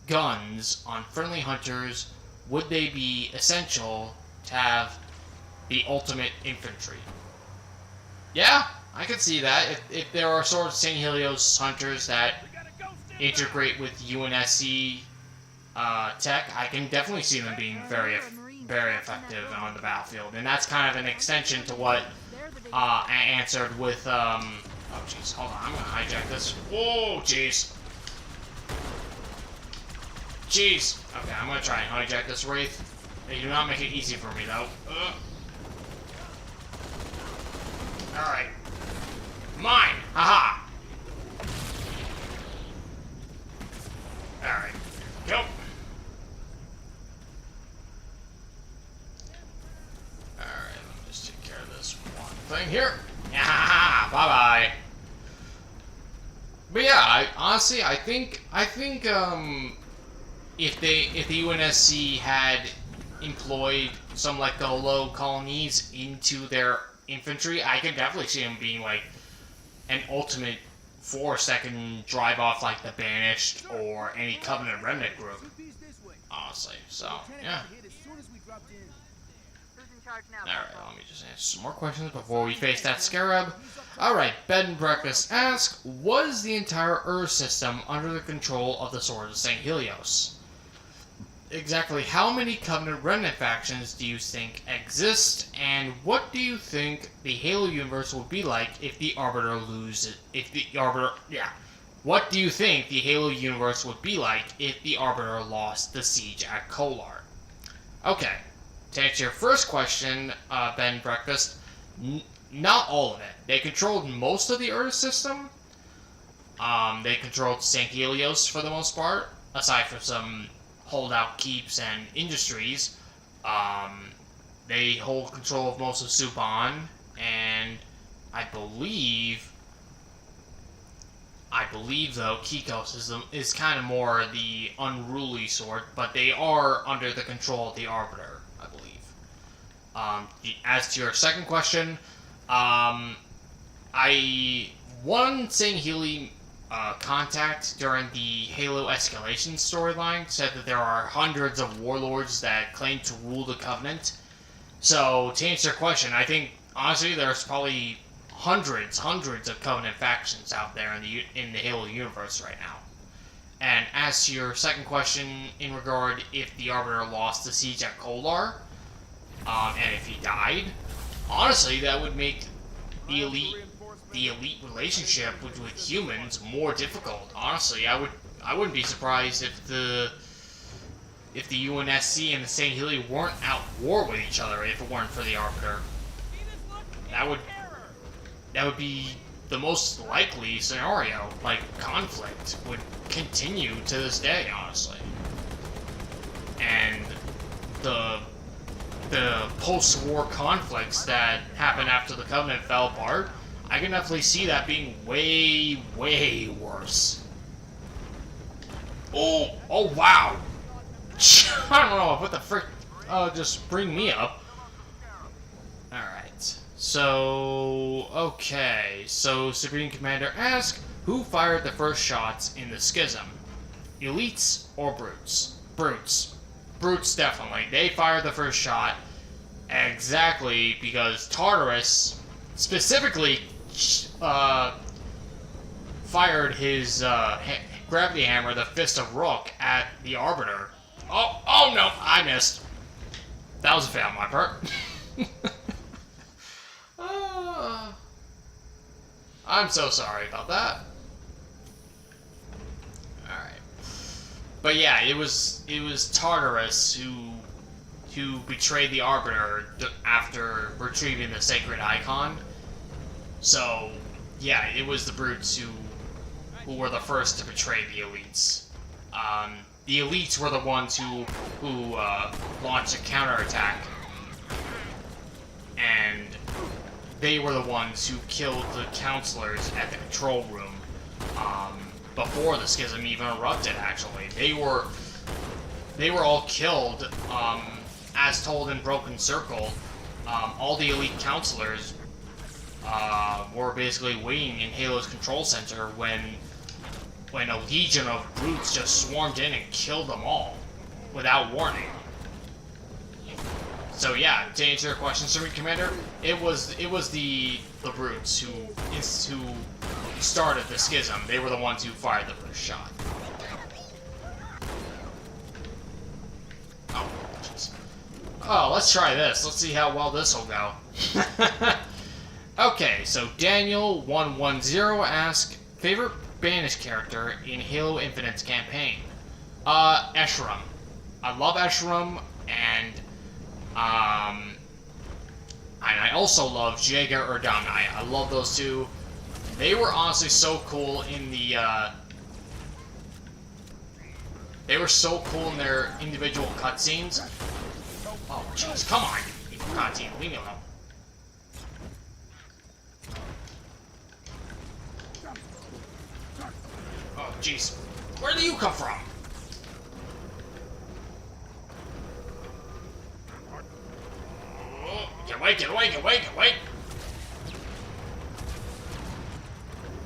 S1: guns on friendly hunters, would they be essential to have the ultimate infantry? Yeah, I could see that. If there are Swords of St. Helios hunters that integrate with UNSC tech, I can definitely see them being very effective on the battlefield. And that's kind of an extension to what I answered with, oh jeez, hold on, I'm gonna hijack this. Whoa, jeez. Jeez. Okay, I'm gonna try and hijack this Wraith. They do not make it easy for me, though. Alright. Mine! Haha! Alright. Go! Alright, let me just take care of this one thing here. Yeah, bye-bye. But yeah, honestly, I think, if the UNSC had employed some, like, the low colonies into their infantry, I could definitely see them being, like, an ultimate force that can drive off, like, the Banished or any Covenant Remnant group. Honestly, so, yeah. Alright, let me just answer some more questions before we face that Scarab. Alright, Bed and Breakfast asks, was the entire Earth system under the control of the Swords of St. Helios? Exactly how many Covenant Remnant factions do you think exist, and what do you think the Halo universe would be like if the Arbiter what do you think the Halo universe would be like if the Arbiter lost the siege at Kolar? Okay, to answer your first question, Ben Breakfast, not all of it. They controlled most of the Earth system. They controlled St. Helios for the most part, aside from some holdout keeps and industries. They hold control of most of Suban, and I believe though Kikos is kind of more the unruly sort, but they are under the control of the Arbiter, I believe. As to your second question, one St. Healy contact during the Halo escalation storyline said that there are hundreds of warlords that claim to rule the Covenant. So, to answer your question, I think, honestly, there's probably hundreds of Covenant factions out there in the Halo universe right now. And as to your second question, in regard if the Arbiter lost the siege at Kolar, and if he died, honestly, that would make the elite relationship with humans more difficult. Honestly, I wouldn't be surprised if the UNSC and the St. Healy weren't at war with each other if it weren't for the Arbiter. That would be the most likely scenario. Like, conflict would continue to this day, honestly. And the post-war conflicts that happened after the Covenant fell apart, I can definitely see that being way, way worse. Oh wow! I don't know, what the frick? Just bring me up. Alright. So, okay. So, Supreme Commander asks, who fired the first shots in the Schism? Elites or Brutes? Brutes. Brutes, definitely. They fired the first shot. Exactly, because Tartarus specifically fired his gravity hammer, the Fist of Rook, at the Arbiter. Oh no, I missed. That was a fail on my part. I'm so sorry about that. Alright. But yeah, it was Tartarus who betrayed the Arbiter after retrieving the sacred icon. So, yeah, it was the brutes who were the first to betray the elites. The elites were the ones who launched a counterattack, and they were the ones who killed the counselors at the control room before the schism even erupted. Actually, they were all killed. As told in Broken Circle, all the elite counselors were basically waiting in Halo's control center when a legion of brutes just swarmed in and killed them all without warning. So yeah, to answer your question, Sergeant Commander, it was the brutes who started the schism. They were the ones who fired the first shot. Oh, jeez. Oh, let's try this. Let's see how well this will go. Okay, so Daniel110 asks, favorite banished character in Halo Infinite's campaign? Escharum. I love Escharum, and I also love Jaeger or Damnai. I love those two. They were honestly so cool in the, they were so cool in their individual cutscenes. Oh, jeez, come on, you cutscene, leave me alone. Oh, jeez. Where do you come from? Oh, get away, get away, get away, get away!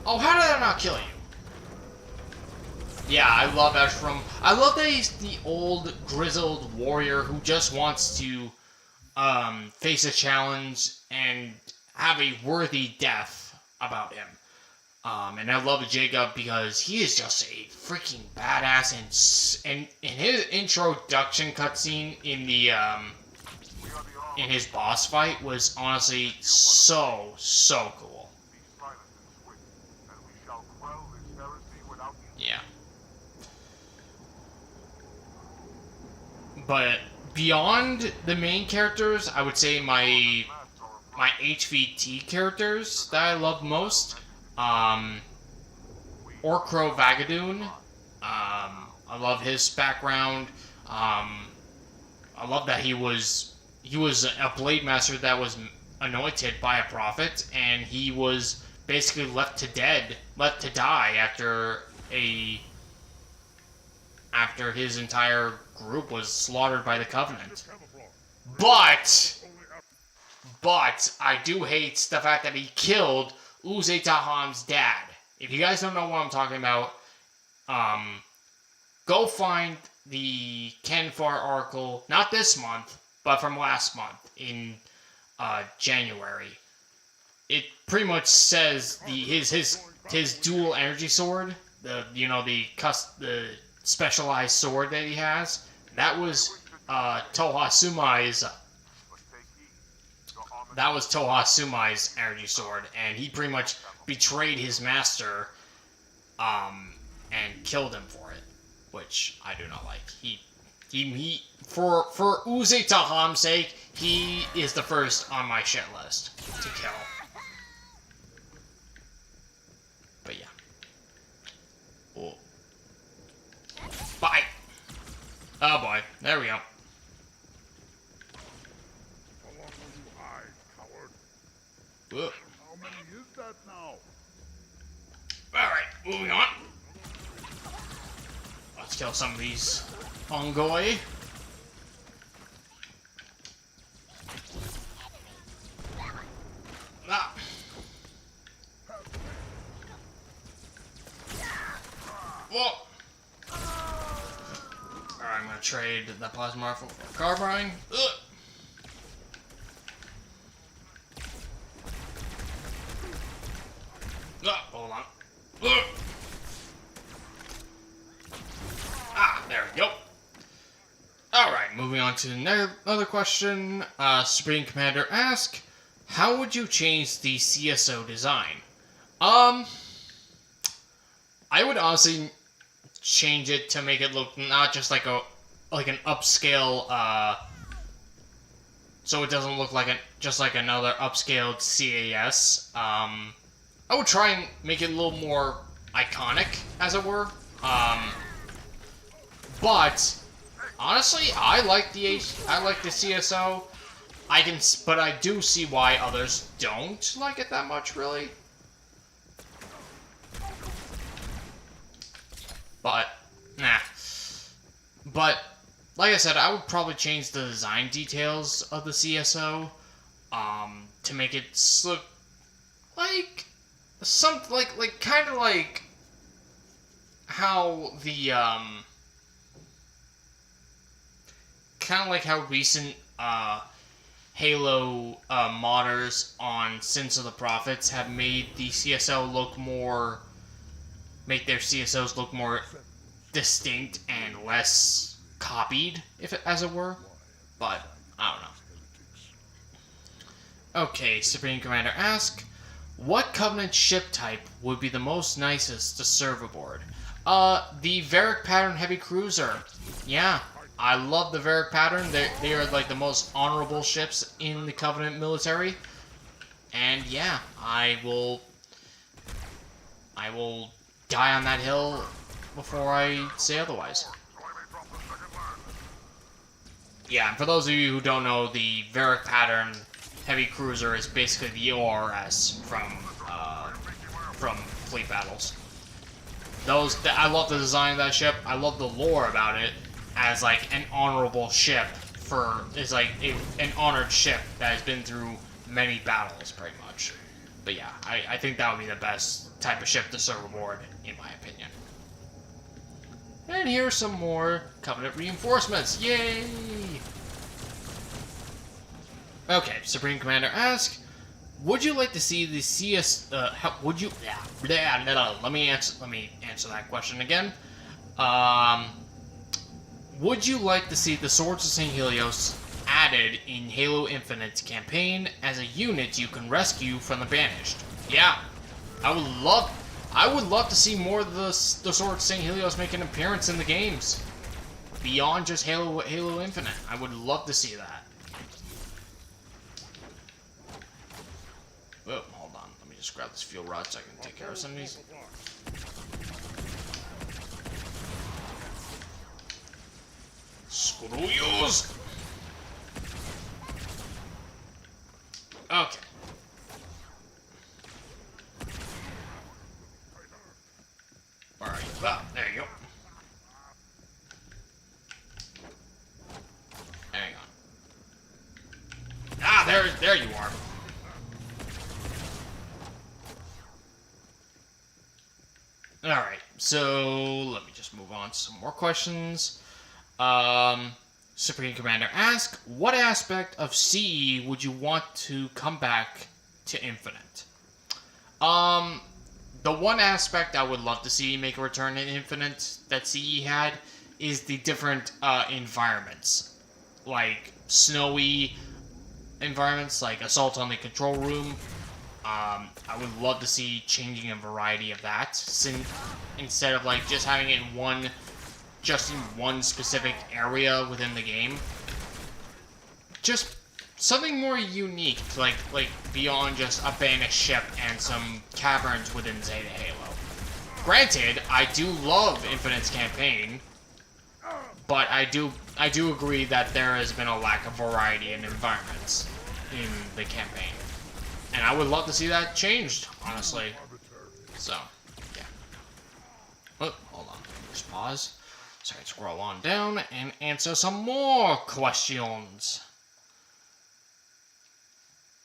S1: Oh, how did that not kill you? Yeah, I love Escharum. I love that he's the old, grizzled warrior who just wants to face a challenge and have a worthy death about him. And I love Jacob because he is just a freaking badass, and in his introduction cutscene in the in his boss fight was honestly so cool. Yeah. But beyond the main characters, I would say my HVT characters that I love most. Orkro Vagadoon. I love his background. I love that he was a blade master that was anointed by a prophet, and he was basically left to die after his entire group was slaughtered by the Covenant. But I do hate the fact that he killed Uze Taham's dad. If you guys don't know what I'm talking about, go find the Ken Farr article, not this month, but from last month in January. It pretty much says his dual energy sword, the specialized sword that he has. That was Toha Sumai's energy sword, and he pretty much betrayed his master and killed him for it, which I do not like. He for Uze Taham's sake, he is the first on my shit list to kill. But yeah. Oh. Bye. Oh boy, there we go. Whoa.
S5: How many is that now?
S1: Alright, moving on. Let's kill some of these Ongoi. Ah. Whoa. Alright, I'm gonna trade the plasma rifle for a carbine. Ugh. Hold on. There we go. Alright, moving on to another question. Supreme Commander asks, how would you change the CSO design? Um, I would honestly change it to make it look not just like an upscale so it doesn't look like just like another upscaled CAS. I would try and make it a little more iconic, as it were. But honestly, I like the CSO. But I do see why others don't like it that much, really. But nah. But like I said, I would probably change the design details of the CSO, to make it look like kind of like how the kind of like how recent Halo modders on Sins of the Prophets have made the CSO make their CSOs look more distinct and less copied, as it were. But I don't know. Okay, Supreme Commander asks, what Covenant ship type would be the most nicest to serve aboard? The Varric pattern heavy cruiser. Yeah, I love the Varric pattern. They are like the most honorable ships in the Covenant military. And yeah, I will die on that hill before I say otherwise. Yeah, and for those of you who don't know, the Varric pattern heavy cruiser is basically the ORS from Fleet Battles. I love the design of that ship. I love the lore about it as like an honorable ship an honored ship that has been through many battles, pretty much. But yeah, I think that would be the best type of ship to serve aboard, in my opinion. And here's some more Covenant reinforcements. Yay! Okay, Supreme Commander asks, would you like to see the CS? Would you? Yeah. Let me answer that question again. Would you like to see the Swords of St. Helios added in Halo Infinite's campaign as a unit you can rescue from the Banished? Yeah, I would love to see more of the Swords of St. Helios make an appearance in the games beyond just Halo Infinite. I would love to see that. Whoa, hold on. Let me just grab this fuel rod so I can take care of some of these. Screw yous! Okay. Alright, there you go. Hang on. Ah, there you are. Alright, so let me just move on to some more questions. Supreme Commander asks, what aspect of CE would you want to come back to Infinite? The one aspect I would love to see make a return in Infinite that CE had is the different environments. Like snowy environments, like Assault on the Control Room. I would love to see changing a variety of that, instead of like just having it in one specific area within the game. Just something more unique, like beyond just a banished ship and some caverns within Zeta Halo. Granted, I do love Infinite's campaign, but I do agree that there has been a lack of variety in environments in the campaign. And I would love to see that changed, honestly. So, yeah. Oh, hold on. Just pause. So I can scroll on down and answer some more questions.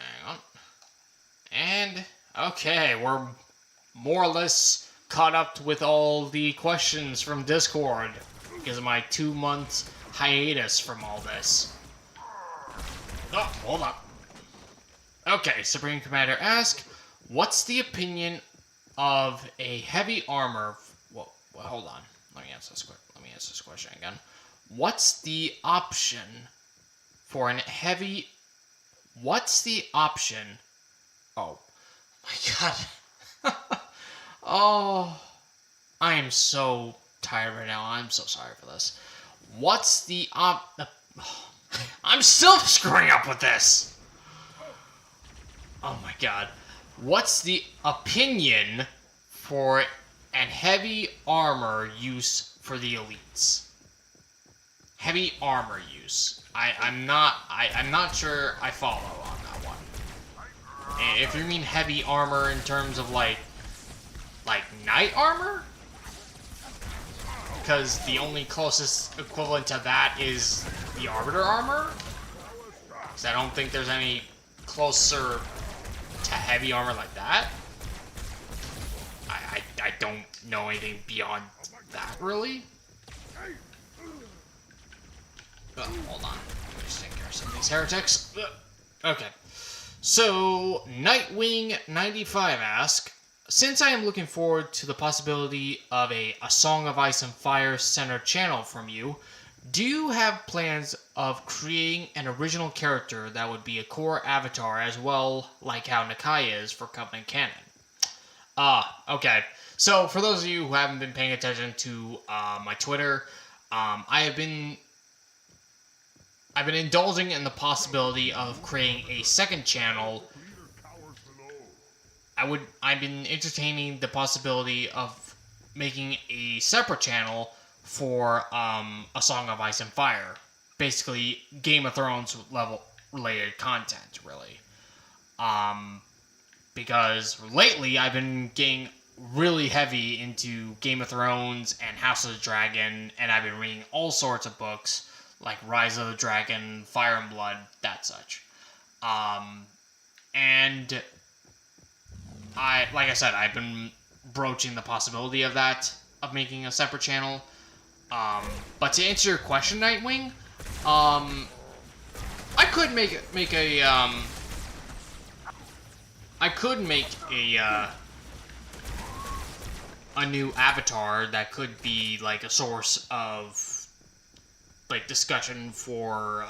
S1: Hang on. And, okay, we're more or less caught up with all the questions from Discord because of my 2-month hiatus from all this. Oh, hold on. Okay, Supreme Commander asks, what's the opinion of a heavy armor... Well, hold on. Let me answer this question again. What's the option for an heavy... What's the option... Oh, my god. Oh, I am so tired right now. I'm so sorry for this. What's the I'm still screwing up with this. Oh my god. What's the opinion for an heavy armor use for the elites? Heavy armor use. I'm not sure I follow on that one. If you mean heavy armor in terms of like knight armor? Because the only closest equivalent to that is the Arbiter armor? Because I don't think there's any closer to heavy armor like that. I don't know anything beyond that, really. Hold on. Let me just take care of some of these heretics. Okay. So, Nightwing95 asks, since I am looking forward to the possibility of a Song of Ice and Fire centered channel from you, do you have plans of creating an original character that would be a core avatar as well, like how Nakai is for Covenant Canon? Okay. So, for those of you who haven't been paying attention to my Twitter, I've been indulging in the possibility of creating a second channel. I've been entertaining the possibility of making a separate channel for A Song of Ice and Fire. Basically, Game of Thrones level related content, really. Because lately I've been getting really heavy into Game of Thrones and House of the Dragon, and I've been reading all sorts of books like Rise of the Dragon, Fire and Blood, that such. And like I said, I've been broaching the possibility of that, of making a separate channel. But to answer your question, Nightwing, I could make a new avatar that could be like a source of like discussion for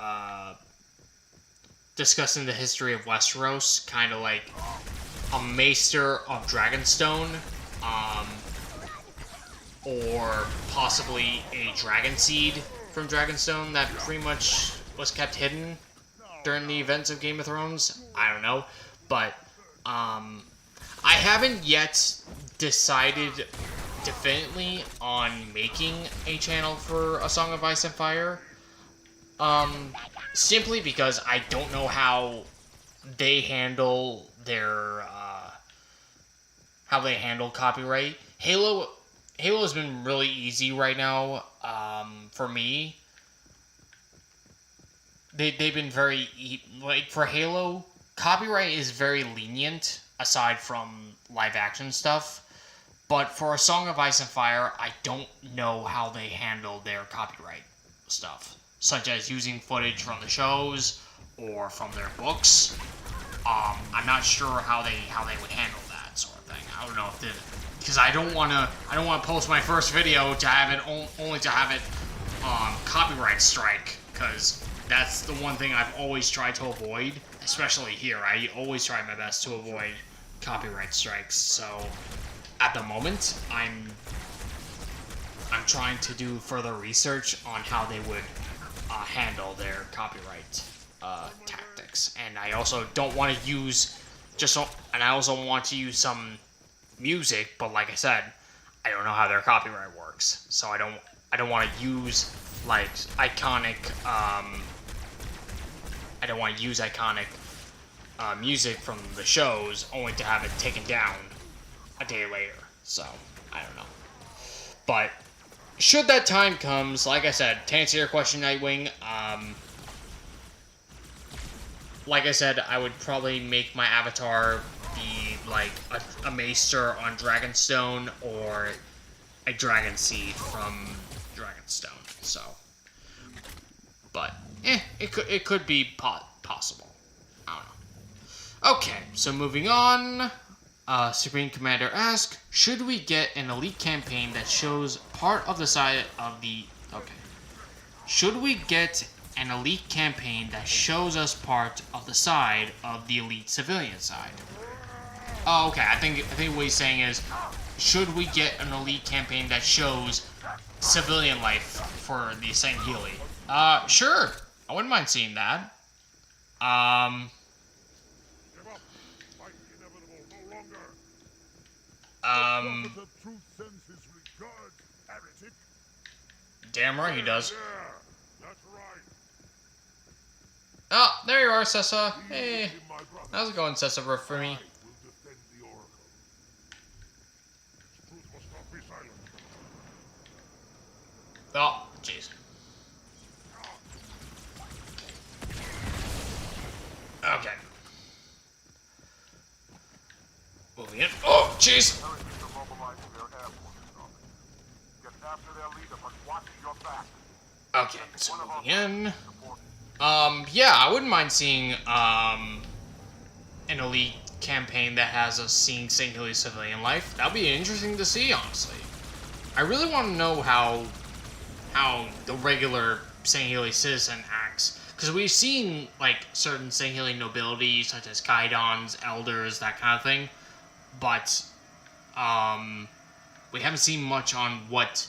S1: discussing the history of Westeros, kind of like a Maester of Dragonstone, or possibly a Dragon Seed from Dragonstone that pretty much was kept hidden during the events of Game of Thrones. I don't know, but I haven't yet decided definitely on making a channel for A Song of Ice and Fire. Simply because I don't know how they handle their copyright. Halo has been really easy right now for me. They've been very like for Halo, copyright is very lenient aside from live action stuff. But for A Song of Ice and Fire, I don't know how they handle their copyright stuff, such as using footage from the shows or from their books. I'm not sure how they would handle that sort of thing. I don't know if because I don't want to post my first video to have it only to have it copyright strike, because that's the one thing I've always tried to avoid, especially here. I always try my best to avoid copyright strikes. So at the moment, I'm trying to do further research on how they would handle their copyright tactics, and I also don't want to use and I also want to use some music, but like I said, I don't know how their copyright works, so I don't want to use like iconic music from the shows only to have it taken down a day later. So I don't know, but should that time comes, like I said, to answer your question, Nightwing, like I said, I would probably make my avatar be like a Maester on Dragonstone or a Dragon Seed from Dragonstone. So, but it could be possible. I don't know. Okay, so moving on. Supreme Commander asks, should we get an elite campaign that shows part of the side of the... Okay. Should we get an elite campaign that shows us part of the side of the elite civilian side? Oh, okay. I think what he's saying is, should we get an elite campaign that shows civilian life for the Saint Healy? Sure. I wouldn't mind seeing that.
S5: Give up. Fight the inevitable no longer.
S1: Um,
S5: Prophet of truth sends his regards, heretic.
S1: damn right he does.
S5: Yeah, that's right.
S1: Oh, there you are, Sessa. Hey,
S5: Be my brother.
S1: how's it going, Sessa, for me?
S5: I will defend the oracle. Truth must not be silent.
S1: Oh, jeez. Okay. Moving in. Oh, jeez.
S3: Heretics are mobilizing their air forces on me. Get after their leader, but watch your back.
S1: Okay, so
S3: One of our
S1: moving in.
S3: support.
S1: Yeah, I wouldn't mind seeing, an elite campaign that has us seeing St. Hilly's civilian life. That'd be interesting to see, honestly. I really want to know how the regular St. Hilly citizen acts. Because we've seen, like, certain St. Hilly nobility, such as Kaidons, elders, that kind of thing. But, we haven't seen much on what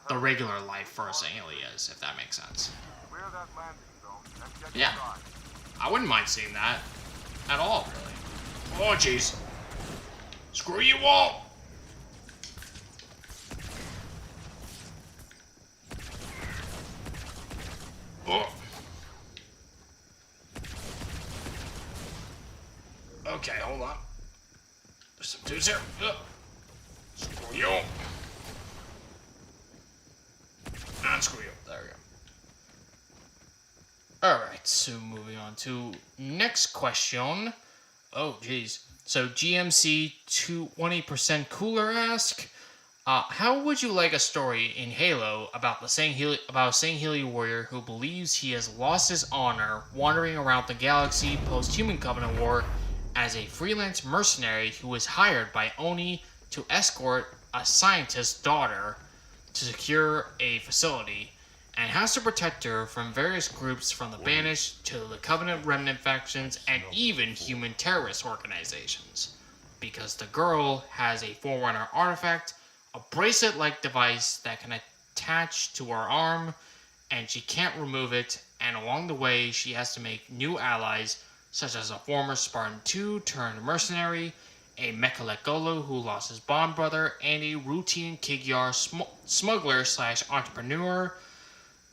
S1: the regular life for St. Hilly is, if that makes sense.
S3: Clear that landing zone and get
S1: Yeah.
S3: inside.
S1: I wouldn't mind seeing that at all, really. Oh, jeez. Screw you all! Oh. Okay, hold on. There's some dudes here. Screw you. And screw you. There we go. Alright, so moving on to next question. Oh, jeez. So GMC 20% Cooler ask, how would you like a story in Halo about a Saint Healy warrior who believes he has lost his honor wandering around the galaxy post-Human Covenant War as a freelance mercenary who was hired by Oni to escort a scientist's daughter to secure a facility, and has to protect her from various groups from the Banished to the Covenant Remnant factions and even human terrorist organizations. Because the girl has a Forerunner artifact, a bracelet-like device that can attach to her arm, and she can't remove it, and along the way she has to make new allies, such as a former Spartan 2 turned mercenary, a Mechalek Golo who lost his bond brother, and a routine Kigyar smuggler/entrepreneur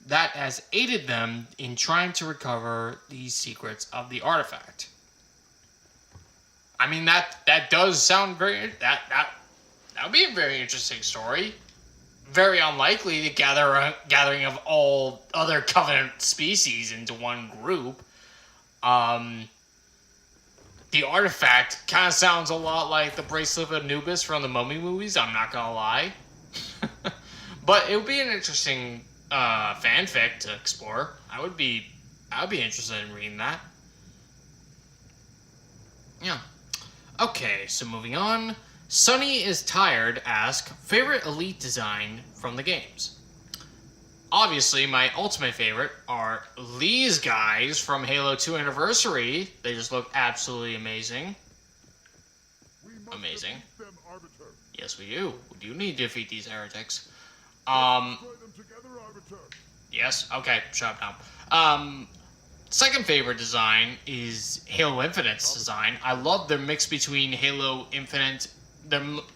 S1: that has aided them in trying to recover the secrets of the artifact. I mean, that does sound very... That would be a very interesting story. Very unlikely to gathering of all other Covenant species into one group. The artifact kind of sounds a lot like the Bracelet of Anubis from the Mummy movies, I'm not gonna lie. But it would be an interesting fanfic to explore. I would be interested in reading that. Yeah. Okay, so moving on. Sunny is Tired ask, favorite elite design from the games? Obviously, my ultimate favorite are these guys from Halo 2 Anniversary. They just look absolutely amazing.
S5: We must
S1: Amazing.
S5: defeat them, Arbiter.
S1: Yes, we do. We do need to defeat these heretics.
S5: Destroy them together, Arbiter.
S1: Yes, okay, shut up now. Second favorite design is Halo Infinite's design. I love the mix between Halo Infinite...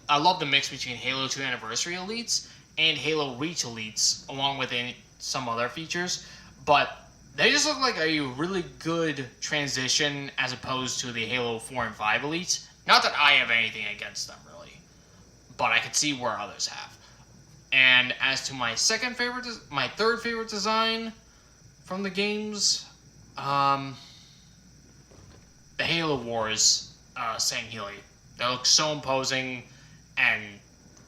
S1: I love the mix between Halo 2 Anniversary elites and Halo Reach elites, along with some other features. But they just look like a really good transition as opposed to the Halo 4 and 5 elites. Not that I have anything against them, really. But I could see where others have. And as to my third favorite design from the games, the Halo Wars Saint Healy. They look so imposing, and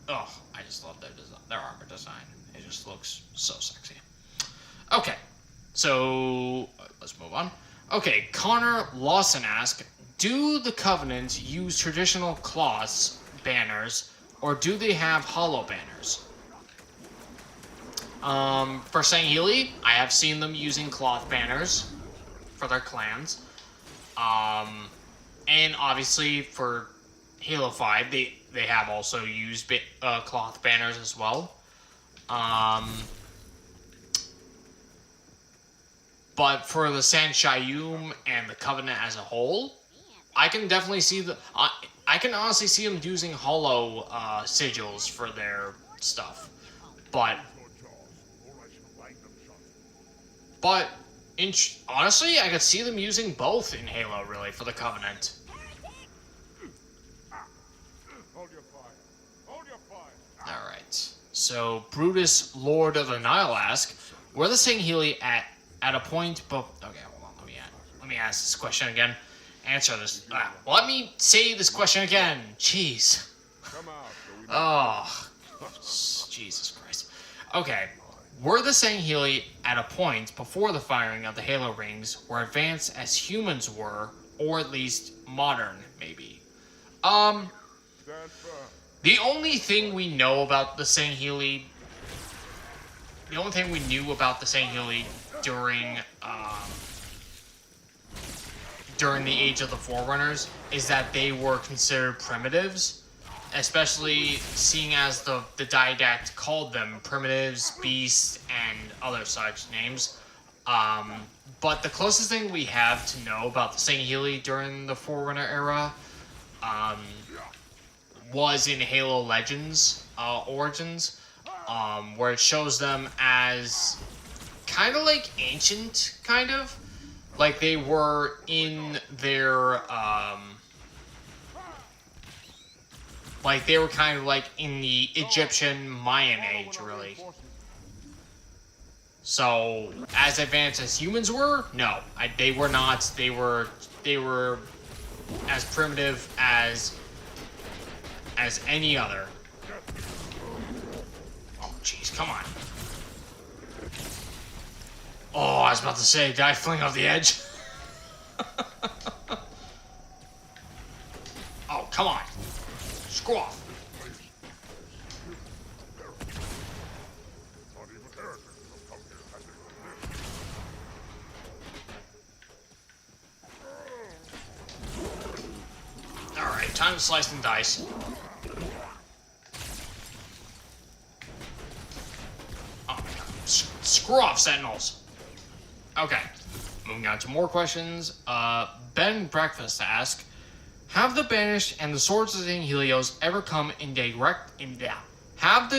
S1: I just love their armor design. It just looks so sexy. Okay, so let's move on. Okay, Connor Lawson asks, do the Covenant use traditional cloths banners, or do they have hollow banners? For St. Healy, I have seen them using cloth banners for their clans. And obviously for Halo 5, they have also used cloth banners as well. But for the Sanshayum and the Covenant as a whole, I can definitely see I can honestly see them using hollow sigils for their stuff. But honestly, I could see them using both in Halo, really, for the Covenant.
S5: Hold your fire. Hold your fire.
S1: Alright. So, Brutus, Lord of the Nile, asks, were the Sangheili at a point... Okay, hold on. Let me ask this question again. Answer this. Let me say this question again. Jeez.
S5: Come out.
S1: Oh, Jesus Christ. Okay. Were the Sangheili at a point before the firing of the Halo rings were advanced as humans were, or at least modern, maybe?
S5: Stand firm.
S1: The only thing we know about the Sangheili... The only thing we knew about the Sangheili during the Age of the Forerunners is that they were considered primitives, especially seeing as the Didact called them primitives, beasts, and other such names. But the closest thing we have to know about the Sangheili during the Forerunner era was in Halo Legends Origins, where it shows them as kind of like ancient, kind of. Like they were in their, like they were kind of like in the Egyptian Mayan age, really. So, as advanced as humans were, no, they were not. They were as primitive as any other. Oh, jeez, come on. Oh, I was about to say, did I fling off the edge? Oh, come on. Screw off.
S5: Not even heretics will come here.
S1: Alright, time to slice and dice. Oh my god. Screw off, Sentinels. Okay. Moving on to more questions. Ben Breakfast asks, have the Banished and the Swords of Helios ever come in direct... Have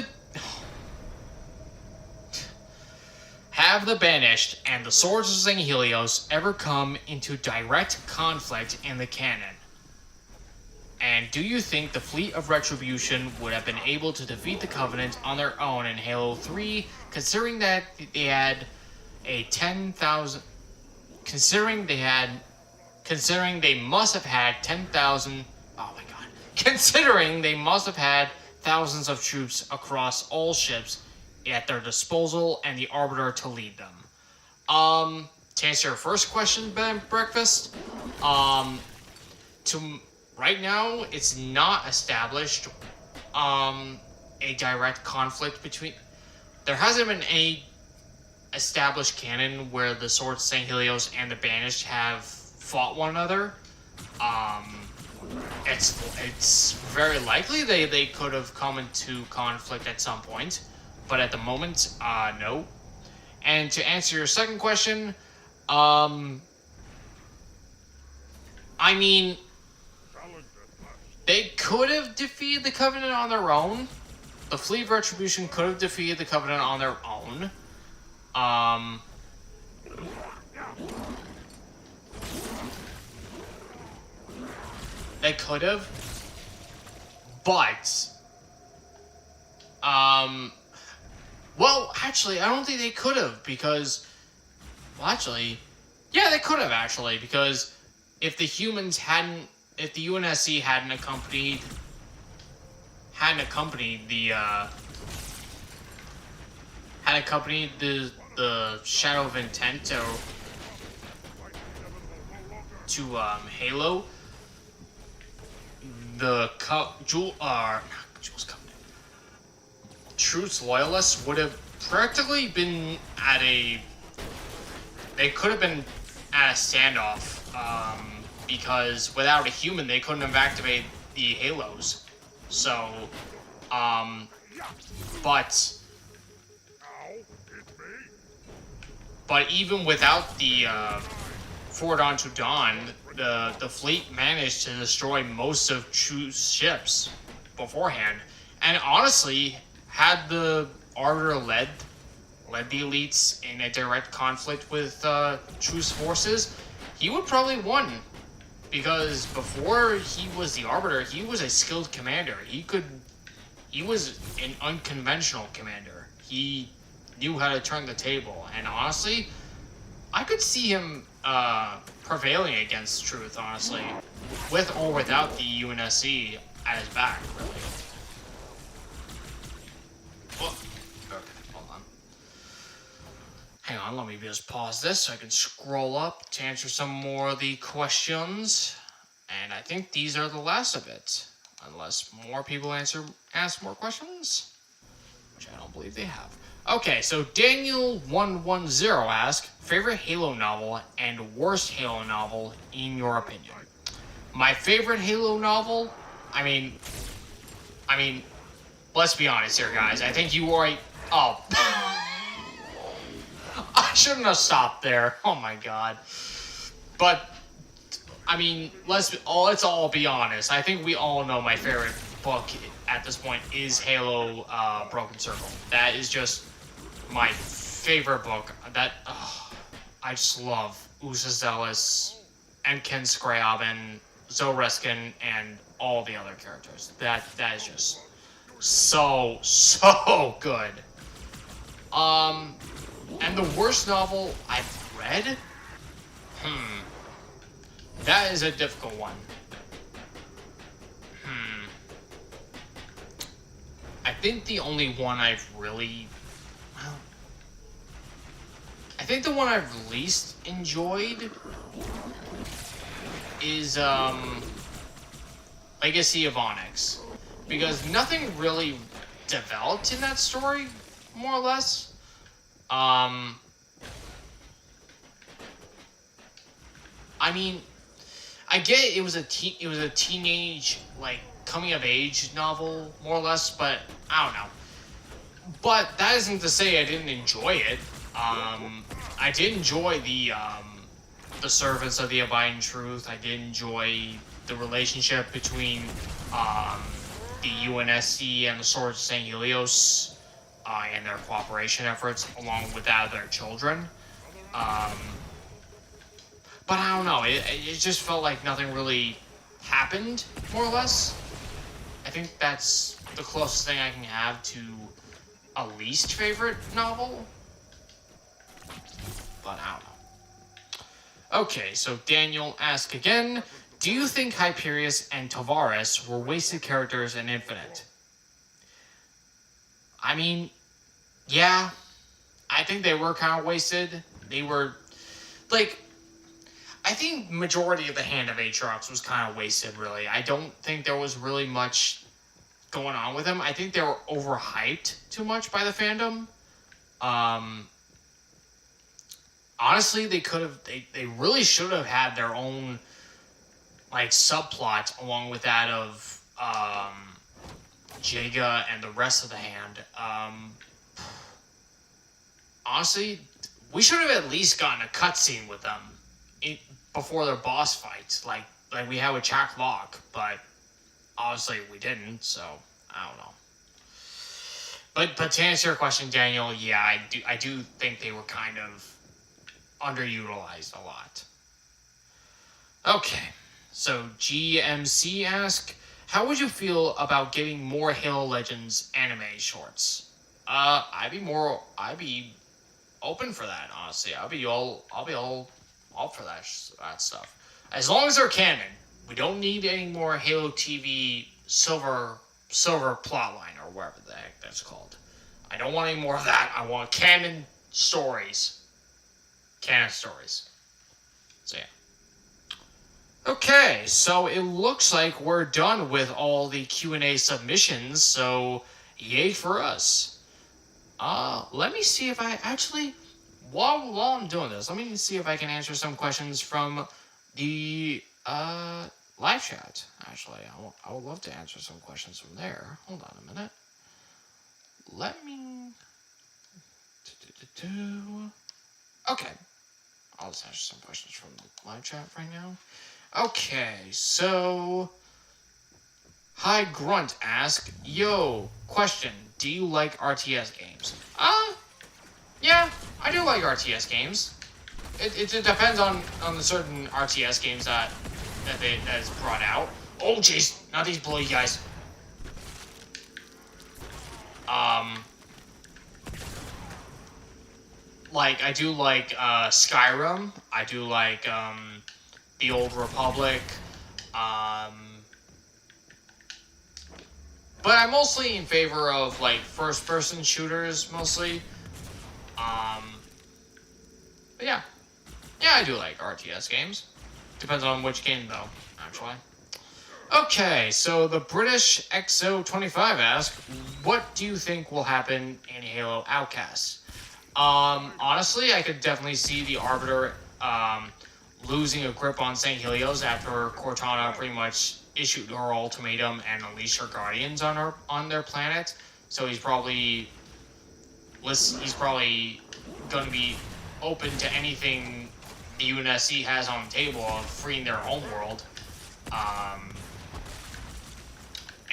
S1: the Banished and the Swords of Helios ever come into direct conflict in the canon? And do you think the Fleet of Retribution would have been able to defeat the Covenant on their own in Halo 3, considering that they had a 10,000... Considering they must have had 10,000... Oh my god. Considering they must have had thousands of troops across all ships at their disposal and the Arbiter to lead them. To answer your first question, Ben Breakfast, right now, it's not established a direct conflict between... There hasn't been any established canon where the Swords of Helios and the Banished have fought one another. It's very likely they could have come into conflict at some point, but at the moment, no. And to answer your second question, I mean, they could have defeated the Covenant on their own. The Fleet of Retribution could have defeated the Covenant on their own. They could have. But, well, actually, I don't think they could have, because, well, actually, yeah, they could have, actually, because if the humans hadn't, if the UNSC hadn't accompanied the Shadow of Intent to Halo, the Truth's Loyalists would have practically been at a... They could have been at a standoff, because without a human, they couldn't have activated the Halos. So, but even without the Forward Onto Dawn, the fleet managed to destroy most of Chu's ships beforehand, and honestly, had the Arbiter led the elites in a direct conflict with Chu's forces, he would probably won. Because before he was the Arbiter, he was a skilled commander. He was an unconventional commander. He knew how to turn the table, and honestly, I could see him prevailing against Truth, honestly, with or without the UNSC at his back, really. Oh, okay, hold on. Hang on, let me just pause this so I can scroll up to answer some more of the questions. And I think these are the last of it, unless more people ask more questions, which I don't believe they have. Okay, so Daniel110 asks, favorite Halo novel and worst Halo novel in your opinion? My favorite Halo novel, I mean, let's be honest here, guys. I think you are oh. I shouldn't have stopped there. Oh my god. But, I mean, let's all be honest. I think we all know my favorite book at this point is Halo Broken Circle. That is just my favorite book. I just love Usa Zealous, Enkin Scriabin, Zoreskin, and all the other characters. That is just so good. And the worst novel I've read? That is a difficult one. I think the only one I've really... Well, I think the one I've least enjoyed is, Legacy of Onyx. Because nothing really developed in that story, more or less. I mean, I get it was a teenage, like, coming of age novel, more or less, but I don't know. But that isn't to say I didn't enjoy it. I did enjoy the Servants of the Abiding Truth. I did enjoy the relationship between the UNSC and the Swords of St. Helios and their cooperation efforts, along with that of their children. But I don't know, it just felt like nothing really happened, more or less. I think that's the closest thing I can have to a least favorite novel. But I don't know. Okay, so Daniel asks again, do you think Hyperius and Tavares were wasted characters in Infinite? I mean, yeah, I think they were kind of wasted. They were, like... I think majority of the Hand of Aatrox was kind of wasted, really. I don't think there was really much going on with them. I think they were overhyped too much by the fandom. Honestly, they really should have had their own, like, subplot along with that of Jaga and the rest of the Hand. Honestly, we should have at least gotten a cutscene with them before their boss fights, like we had with Chak Lok, but obviously we didn't, so I don't know. But to answer your question, Daniel, yeah, I do think they were kind of underutilized a lot. Okay, so GMC asks, how would you feel about getting more Halo Legends anime shorts? I'd be open for that, honestly. I'll be all for that stuff. As long as they're canon. We don't need any more Halo TV silver plotline or whatever the heck that's called. I don't want any more of that. I want canon stories. Canon stories. So yeah. Okay, so it looks like we're done with all the Q&A submissions, so yay for us. Let me see if I actually... While I'm doing this, let me see if I can answer some questions from the live chat. Actually, I would love to answer some questions from there. Hold on a minute. Let me. Okay, I'll just answer some questions from the live chat right now. Okay, so Hi Grunt asks, yo, question, do you like RTS games? Yeah, I do like RTS games. It depends on the certain RTS games that is brought out. Oh jeez, not these bloody guys. Like I do like Skyrim. I do like the Old Republic. But I'm mostly in favor of like first-person shooters, mostly. But yeah, I do like RTS games. Depends on which game, though, actually. Okay, so the British XO25 asks, what do you think will happen in Halo Outcast? Honestly, I could definitely see the Arbiter losing a grip on St. Helios after Cortana pretty much issued her ultimatum and unleashed her Guardians on their planet. So he's probably going to be open to anything the UNSC has on the table of freeing their homeworld.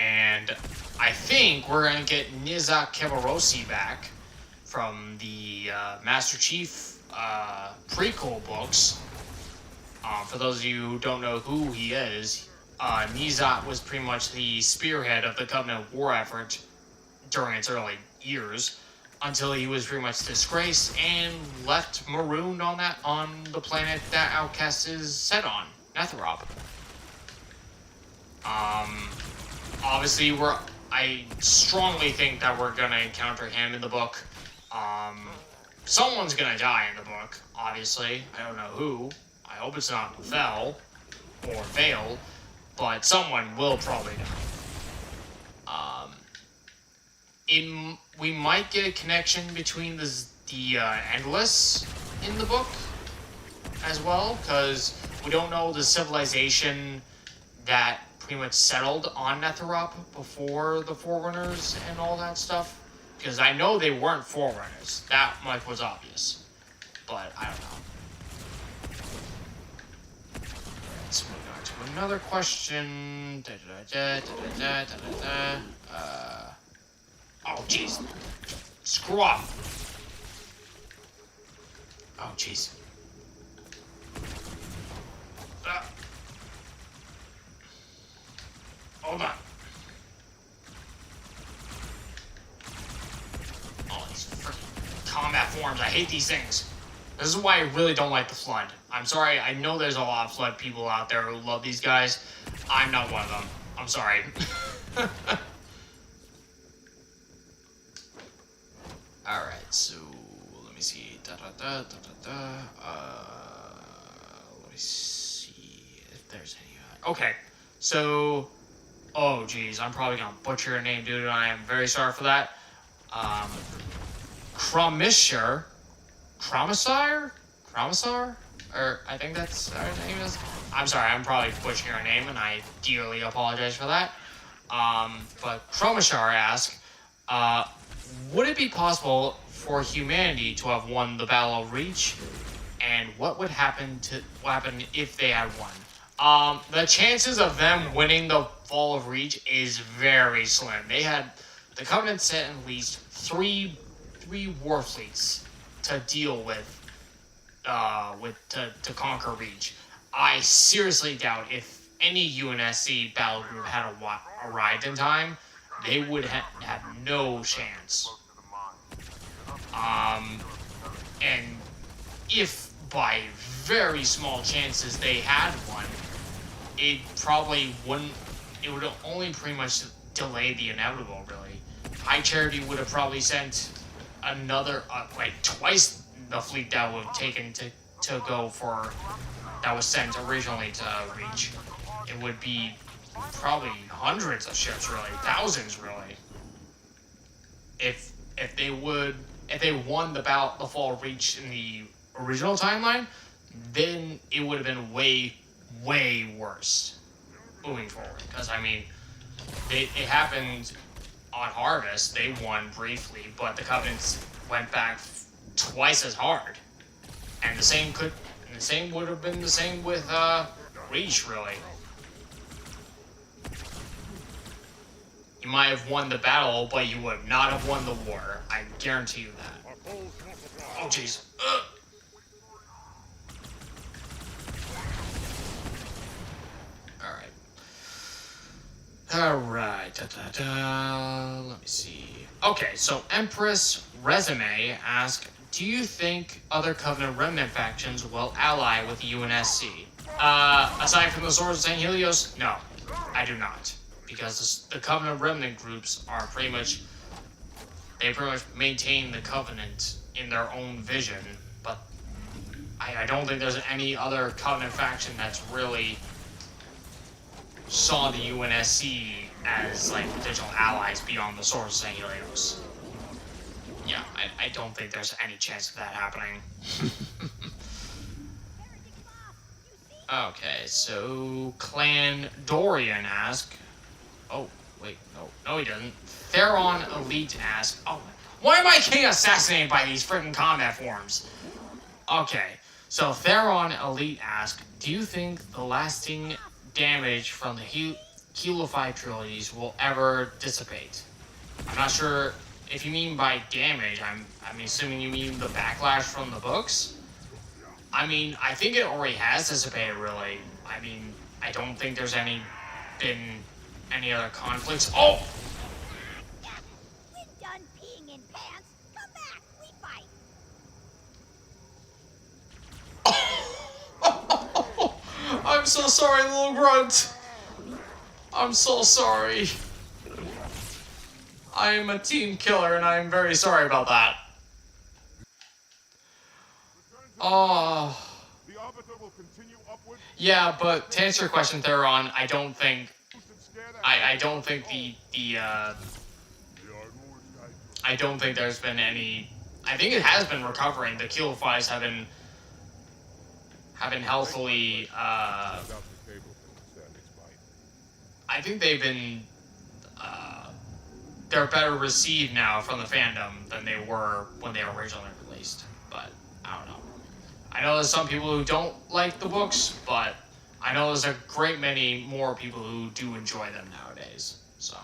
S1: And I think we're going to get Nizak Kevarosi back from the Master Chief prequel books. For those of you who don't know who he is, Nizak was pretty much the spearhead of the Covenant war effort during its early years, until he was pretty much disgraced and left marooned on the planet that Outcast is set on, Netherop. Obviously, I strongly think that we're gonna encounter him in the book. Someone's gonna die in the book, obviously. I don't know who. I hope it's not Vel or Vale, but someone will probably die. We might get a connection between the Endless in the book as well, because we don't know the civilization that pretty much settled on Netherop before the Forerunners and all that stuff. Because I know they weren't Forerunners. That much was obvious. But I don't know. Let's move on to another question. Oh, jeez. Screw up. Oh, jeez. Hold on. Oh, these freaking combat forms. I hate these things. This is why I really don't like the Flood. I'm sorry. I know there's a lot of Flood people out there who love these guys. I'm not one of them. I'm sorry. Alright, so let me see. Let me see if there's any. Okay, so. Oh, geez, I'm probably gonna butcher your name, dude, and I am very sorry for that. Cromishar? Or I think that's what her name is. I'm sorry, I'm probably butchering her name, and I dearly apologize for that. But Cromishar asks, would it be possible for humanity to have won the Battle of Reach? And what would happen if they had won? The chances of them winning the Fall of Reach is very slim. The Covenant sent at least three war fleets to deal with to conquer Reach. I seriously doubt if any UNSC battle group had arrived in time, they would have no chance. And if by very small chances they had one, it probably wouldn't. It would only pretty much delay the inevitable, really. High Charity would have probably sent another, twice the fleet that would have taken to go for, that was sent originally to Reach. It would be probably hundreds of ships, really, thousands, really. If they won the Fall of Reach in the original timeline, then it would have been way, way worse. moving forward. Because, I mean, it happened on Harvest. They won briefly, but the Covenants went back twice as hard. And the same would have been the same with Reach, really. You might have won the battle, but you would not have won the war. I guarantee you that. Oh, jeez. Alright. Let me see. Okay, so Empress Resume asks, do you think other Covenant Remnant factions will ally with the UNSC? Aside from the Swords of St. Helios, no, I do not. Because the Covenant Remnant groups are pretty much maintain the Covenant in their own vision, but I don't think there's any other Covenant faction that's really saw the UNSC as like potential allies beyond the Swords of St. Helios. Yeah, I don't think there's any chance of that happening. Okay, so Clan Dorian asks, oh, wait, no he doesn't. Theron Elite asks, oh, why am I getting assassinated by these freaking combat forms? Okay, so Theron Elite asks, do you think the lasting damage from the Halo 5 trilogies will ever dissipate? I'm not sure if you mean by damage, I'm assuming you mean the backlash from the books? I mean, I think it already has dissipated, really. I mean, I don't think there's been any other conflicts. Oh!
S6: We're done peeing in pants. Come back, we fight.
S1: I'm so sorry, little grunt. I'm so sorry. I am a team killer, and I am very sorry about that. Oh.
S3: The Arbiter will continue upward.
S1: Yeah, but to answer your question, Theron, I don't think I don't think there's been any. I think it has been recovering. The Kilo 5s have been healthily. I think they've been. They're better received now from the fandom than they were when they were originally released. But I don't know. I know there's some people who don't like the books, but I know there's a great many more people who do enjoy them nowadays. So,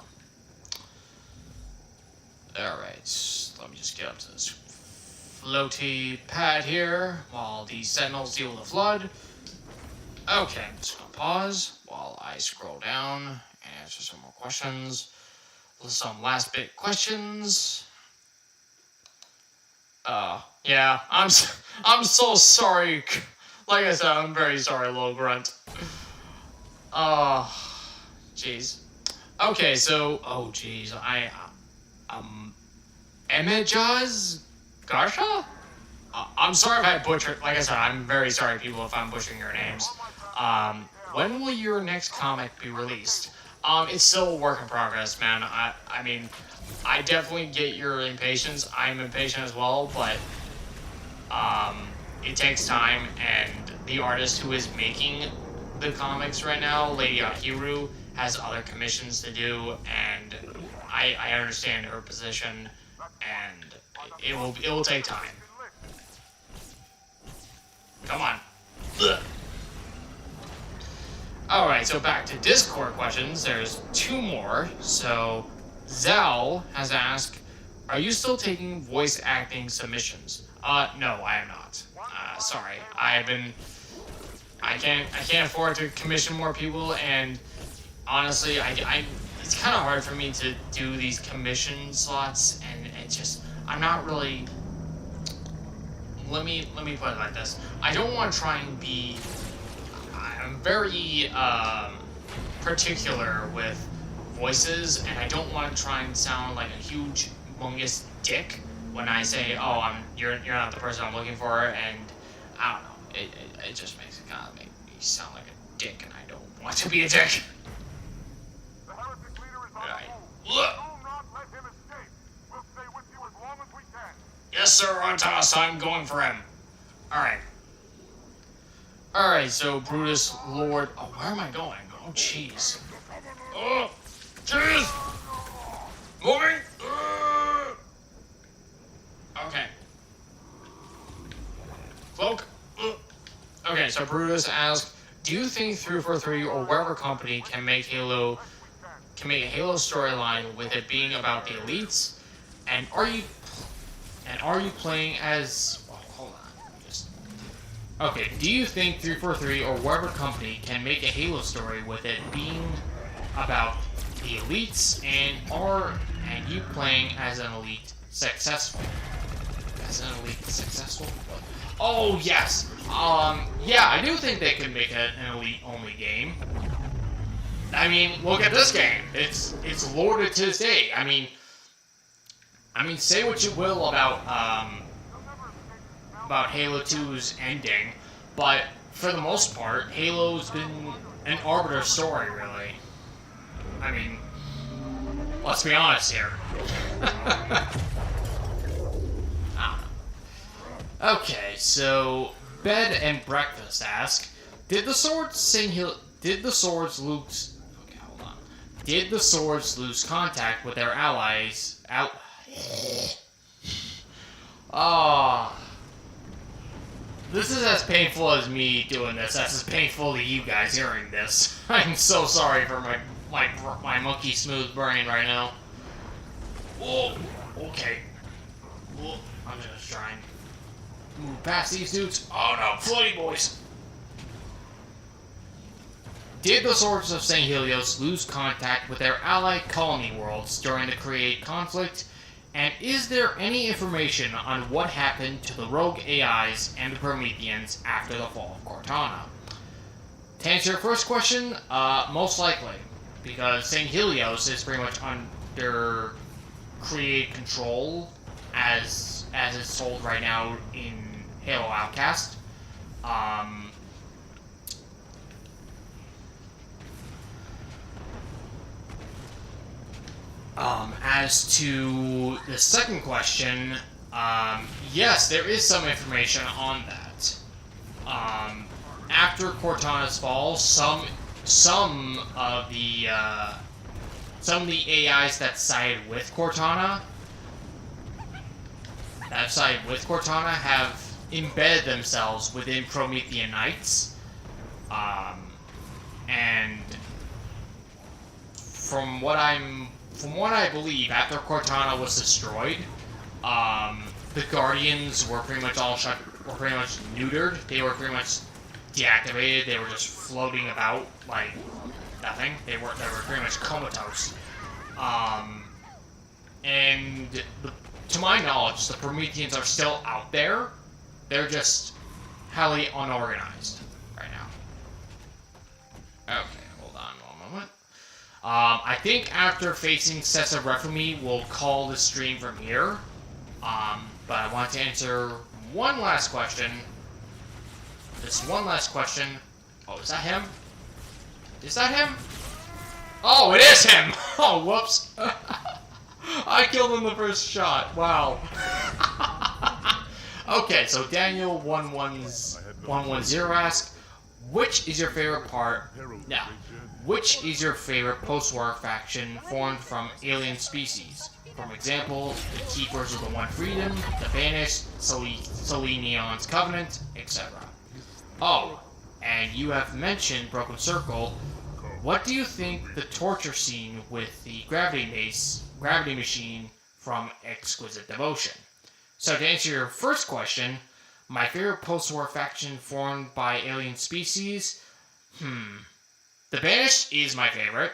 S1: all right, let me just get up to this floaty pad here while the Sentinels deal with the flood. Okay, I'm just gonna pause while I scroll down and answer some more questions. Some last bit questions. Yeah, I'm so sorry. Like I said, I'm very sorry, little grunt. Oh, jeez. Okay, so, oh, jeez, Emejaz Garsha? I'm sorry if I butchered, like I said, I'm very sorry, people, if I'm butchering your names. When will your next comic be released? It's still a work in progress, man. I mean, I definitely get your impatience. I'm impatient as well, but it takes time, and the artist who is making the comics right now, Lady Ahiru, has other commissions to do, and I understand her position, and it will take time. Come on. Ugh. Alright, so back to Discord questions. There's two more. So, Zal has asked, are you still taking voice acting submissions? No, I am not. Sorry. I can't afford to commission more people, and honestly, it's kind of hard for me to do these commission slots, and it just, I'm not really, let me put it like this. I don't want to try and be, I'm very particular with voices, and I don't want to try and sound like a huge, humongous dick when I say, "Oh, you're not the person I'm looking for," and I don't know. It just makes it kind of make me sound like a dick, and I don't want to be a dick.
S3: The heretic leader is on
S1: Right.
S3: the move.
S1: Look.
S3: Do not let him escape. We'll stay with you as long as we can.
S1: Yes, sir, Artas, I'm going for him. Alright. Alright, so Brutus Lord... Oh, where am I going? Oh, jeez. Oh, jeez! Moving! Okay. Cloak. Okay, so Brutus asks, do you think 343 or whatever company can make a Halo storyline with it being about the elites? And are you playing as... Well, hold on. Okay, do you think 343 or whatever company can make a Halo story with it being about the elites, and you playing as an elite successful? As an elite successful? Oh, yes! Yeah, I do think they could make an elite-only game. I mean, look at this game. It's lauded to this day. I mean, say what you will about Halo 2's ending, but for the most part, Halo's been an arbiter story, really. I mean, let's be honest here. Okay, so Bed and Breakfast ask, did the swords lose contact with their allies this is as painful as me doing this. That's as painful to you guys hearing this. I'm so sorry for my monkey smooth brain right now. Whoa, okay. Whoa, I'm just trying to move past these dudes. Oh no, floaty boys. Did the Swords of St. Helios lose contact with their allied colony worlds during the Create conflict? And is there any information on what happened to the rogue AIs and the Prometheans after the fall of Cortana? To answer your first question, most likely. Because St. Helios is pretty much under Create control as it's sold right now in Halo Outcast. As to the second question, yes, there is some information on that. After Cortana's fall, some of the AIs that sided with Cortana, have embedded themselves within Promethean Knights, and from what I believe, after Cortana was destroyed, the Guardians were pretty much neutered. They were pretty much deactivated. They were just floating about like nothing. They were pretty much comatose. To my knowledge, the Prometheans are still out there. They're just highly unorganized right now. Okay, hold on one moment. I think after facing Cessa Refumi, we'll call the stream from here. But I want to answer one last question. This one last question. Oh, is that him? Is that him? Oh, it is him! Oh, whoops. I killed him the first shot. Wow. Okay, so Daniel110 asks, which is your favorite post-war faction formed from alien species? For example, the Keepers of the One Freedom, the Banished, Selenium's Covenant, etc. Oh, and you have mentioned Broken Circle. What do you think the torture scene with the gravity machine from Exquisite Devotion? So to answer your first question, my favorite post-war faction formed by alien species, the Banished is my favorite.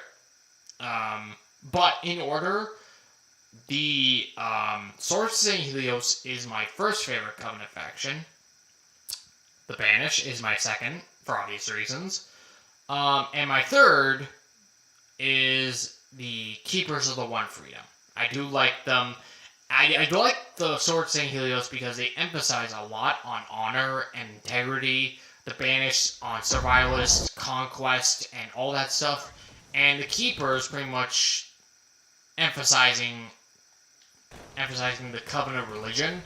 S1: But in order, the Swords of St. Helios is my first favorite Covenant faction. The Banished is my second, for obvious reasons. And my third is the Keepers of the One Freedom. I do like them. I do like the Swords of St. Helios because they emphasize a lot on honor and integrity. The Banished on survivalist, conquest, and all that stuff. And the Keepers pretty much emphasizing the Covenant religion,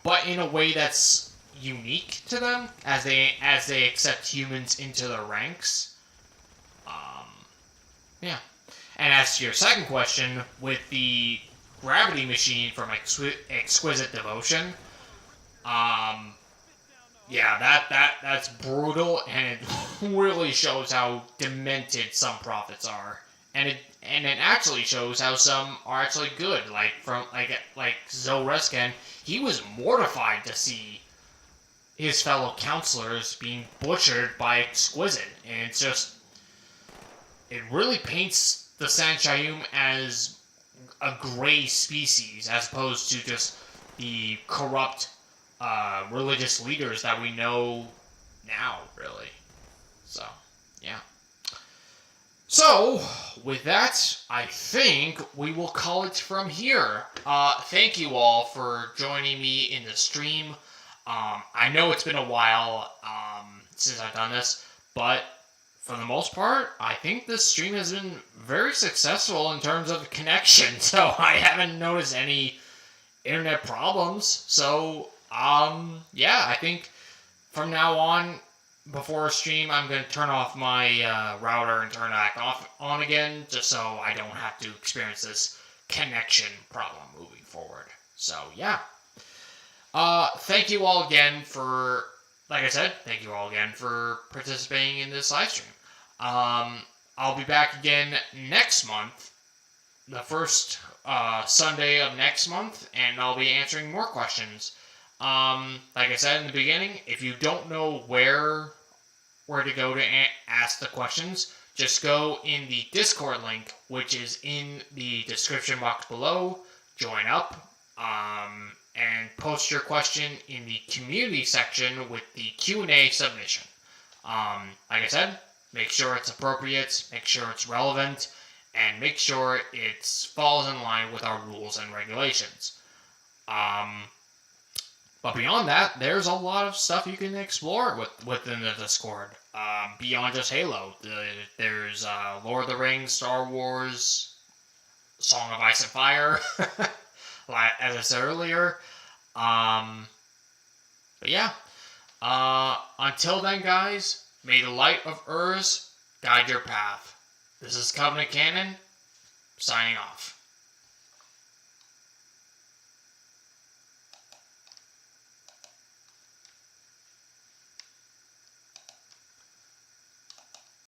S1: but in a way that's unique to them, as they accept humans into their ranks. Yeah. And as to your second question, with the gravity machine from Exquisite Devotion, yeah, that's brutal, and it really shows how demented some prophets are, and it actually shows how some are actually good. Like Zorescan, he was mortified to see his fellow counselors being butchered by Exquisite, and it really paints the Sanchayum as a gray species as opposed to just the corrupt religious leaders that we know now, really. So, yeah. So, with that, I think we will call it from here. Thank you all for joining me in the stream. I know it's been a while since I've done this, but for the most part, I think this stream has been very successful in terms of connection, so I haven't noticed any internet problems. So, yeah, I think from now on, before a stream, I'm going to turn off my router and turn it back on again, just so I don't have to experience this connection problem moving forward. So, yeah. Thank you all again for, like I said, thank you all again for participating in this live stream. I'll be back again next month, the first Sunday of next month, and I'll be answering more questions. Like I said in the beginning, if you don't know where to go to ask the questions, just go in the Discord link, which is in the description box below. Join up, and post your question in the community section with the Q&A submission. Like I said, make sure it's appropriate, make sure it's relevant, and make sure it falls in line with our rules and regulations. But beyond that, there's a lot of stuff you can explore within the Discord. Beyond just Halo, there's Lord of the Rings, Star Wars, Song of Ice and Fire, as I said earlier. But yeah, until then, guys, may the light of Urs guide your path. This is Covenant Canon, signing off.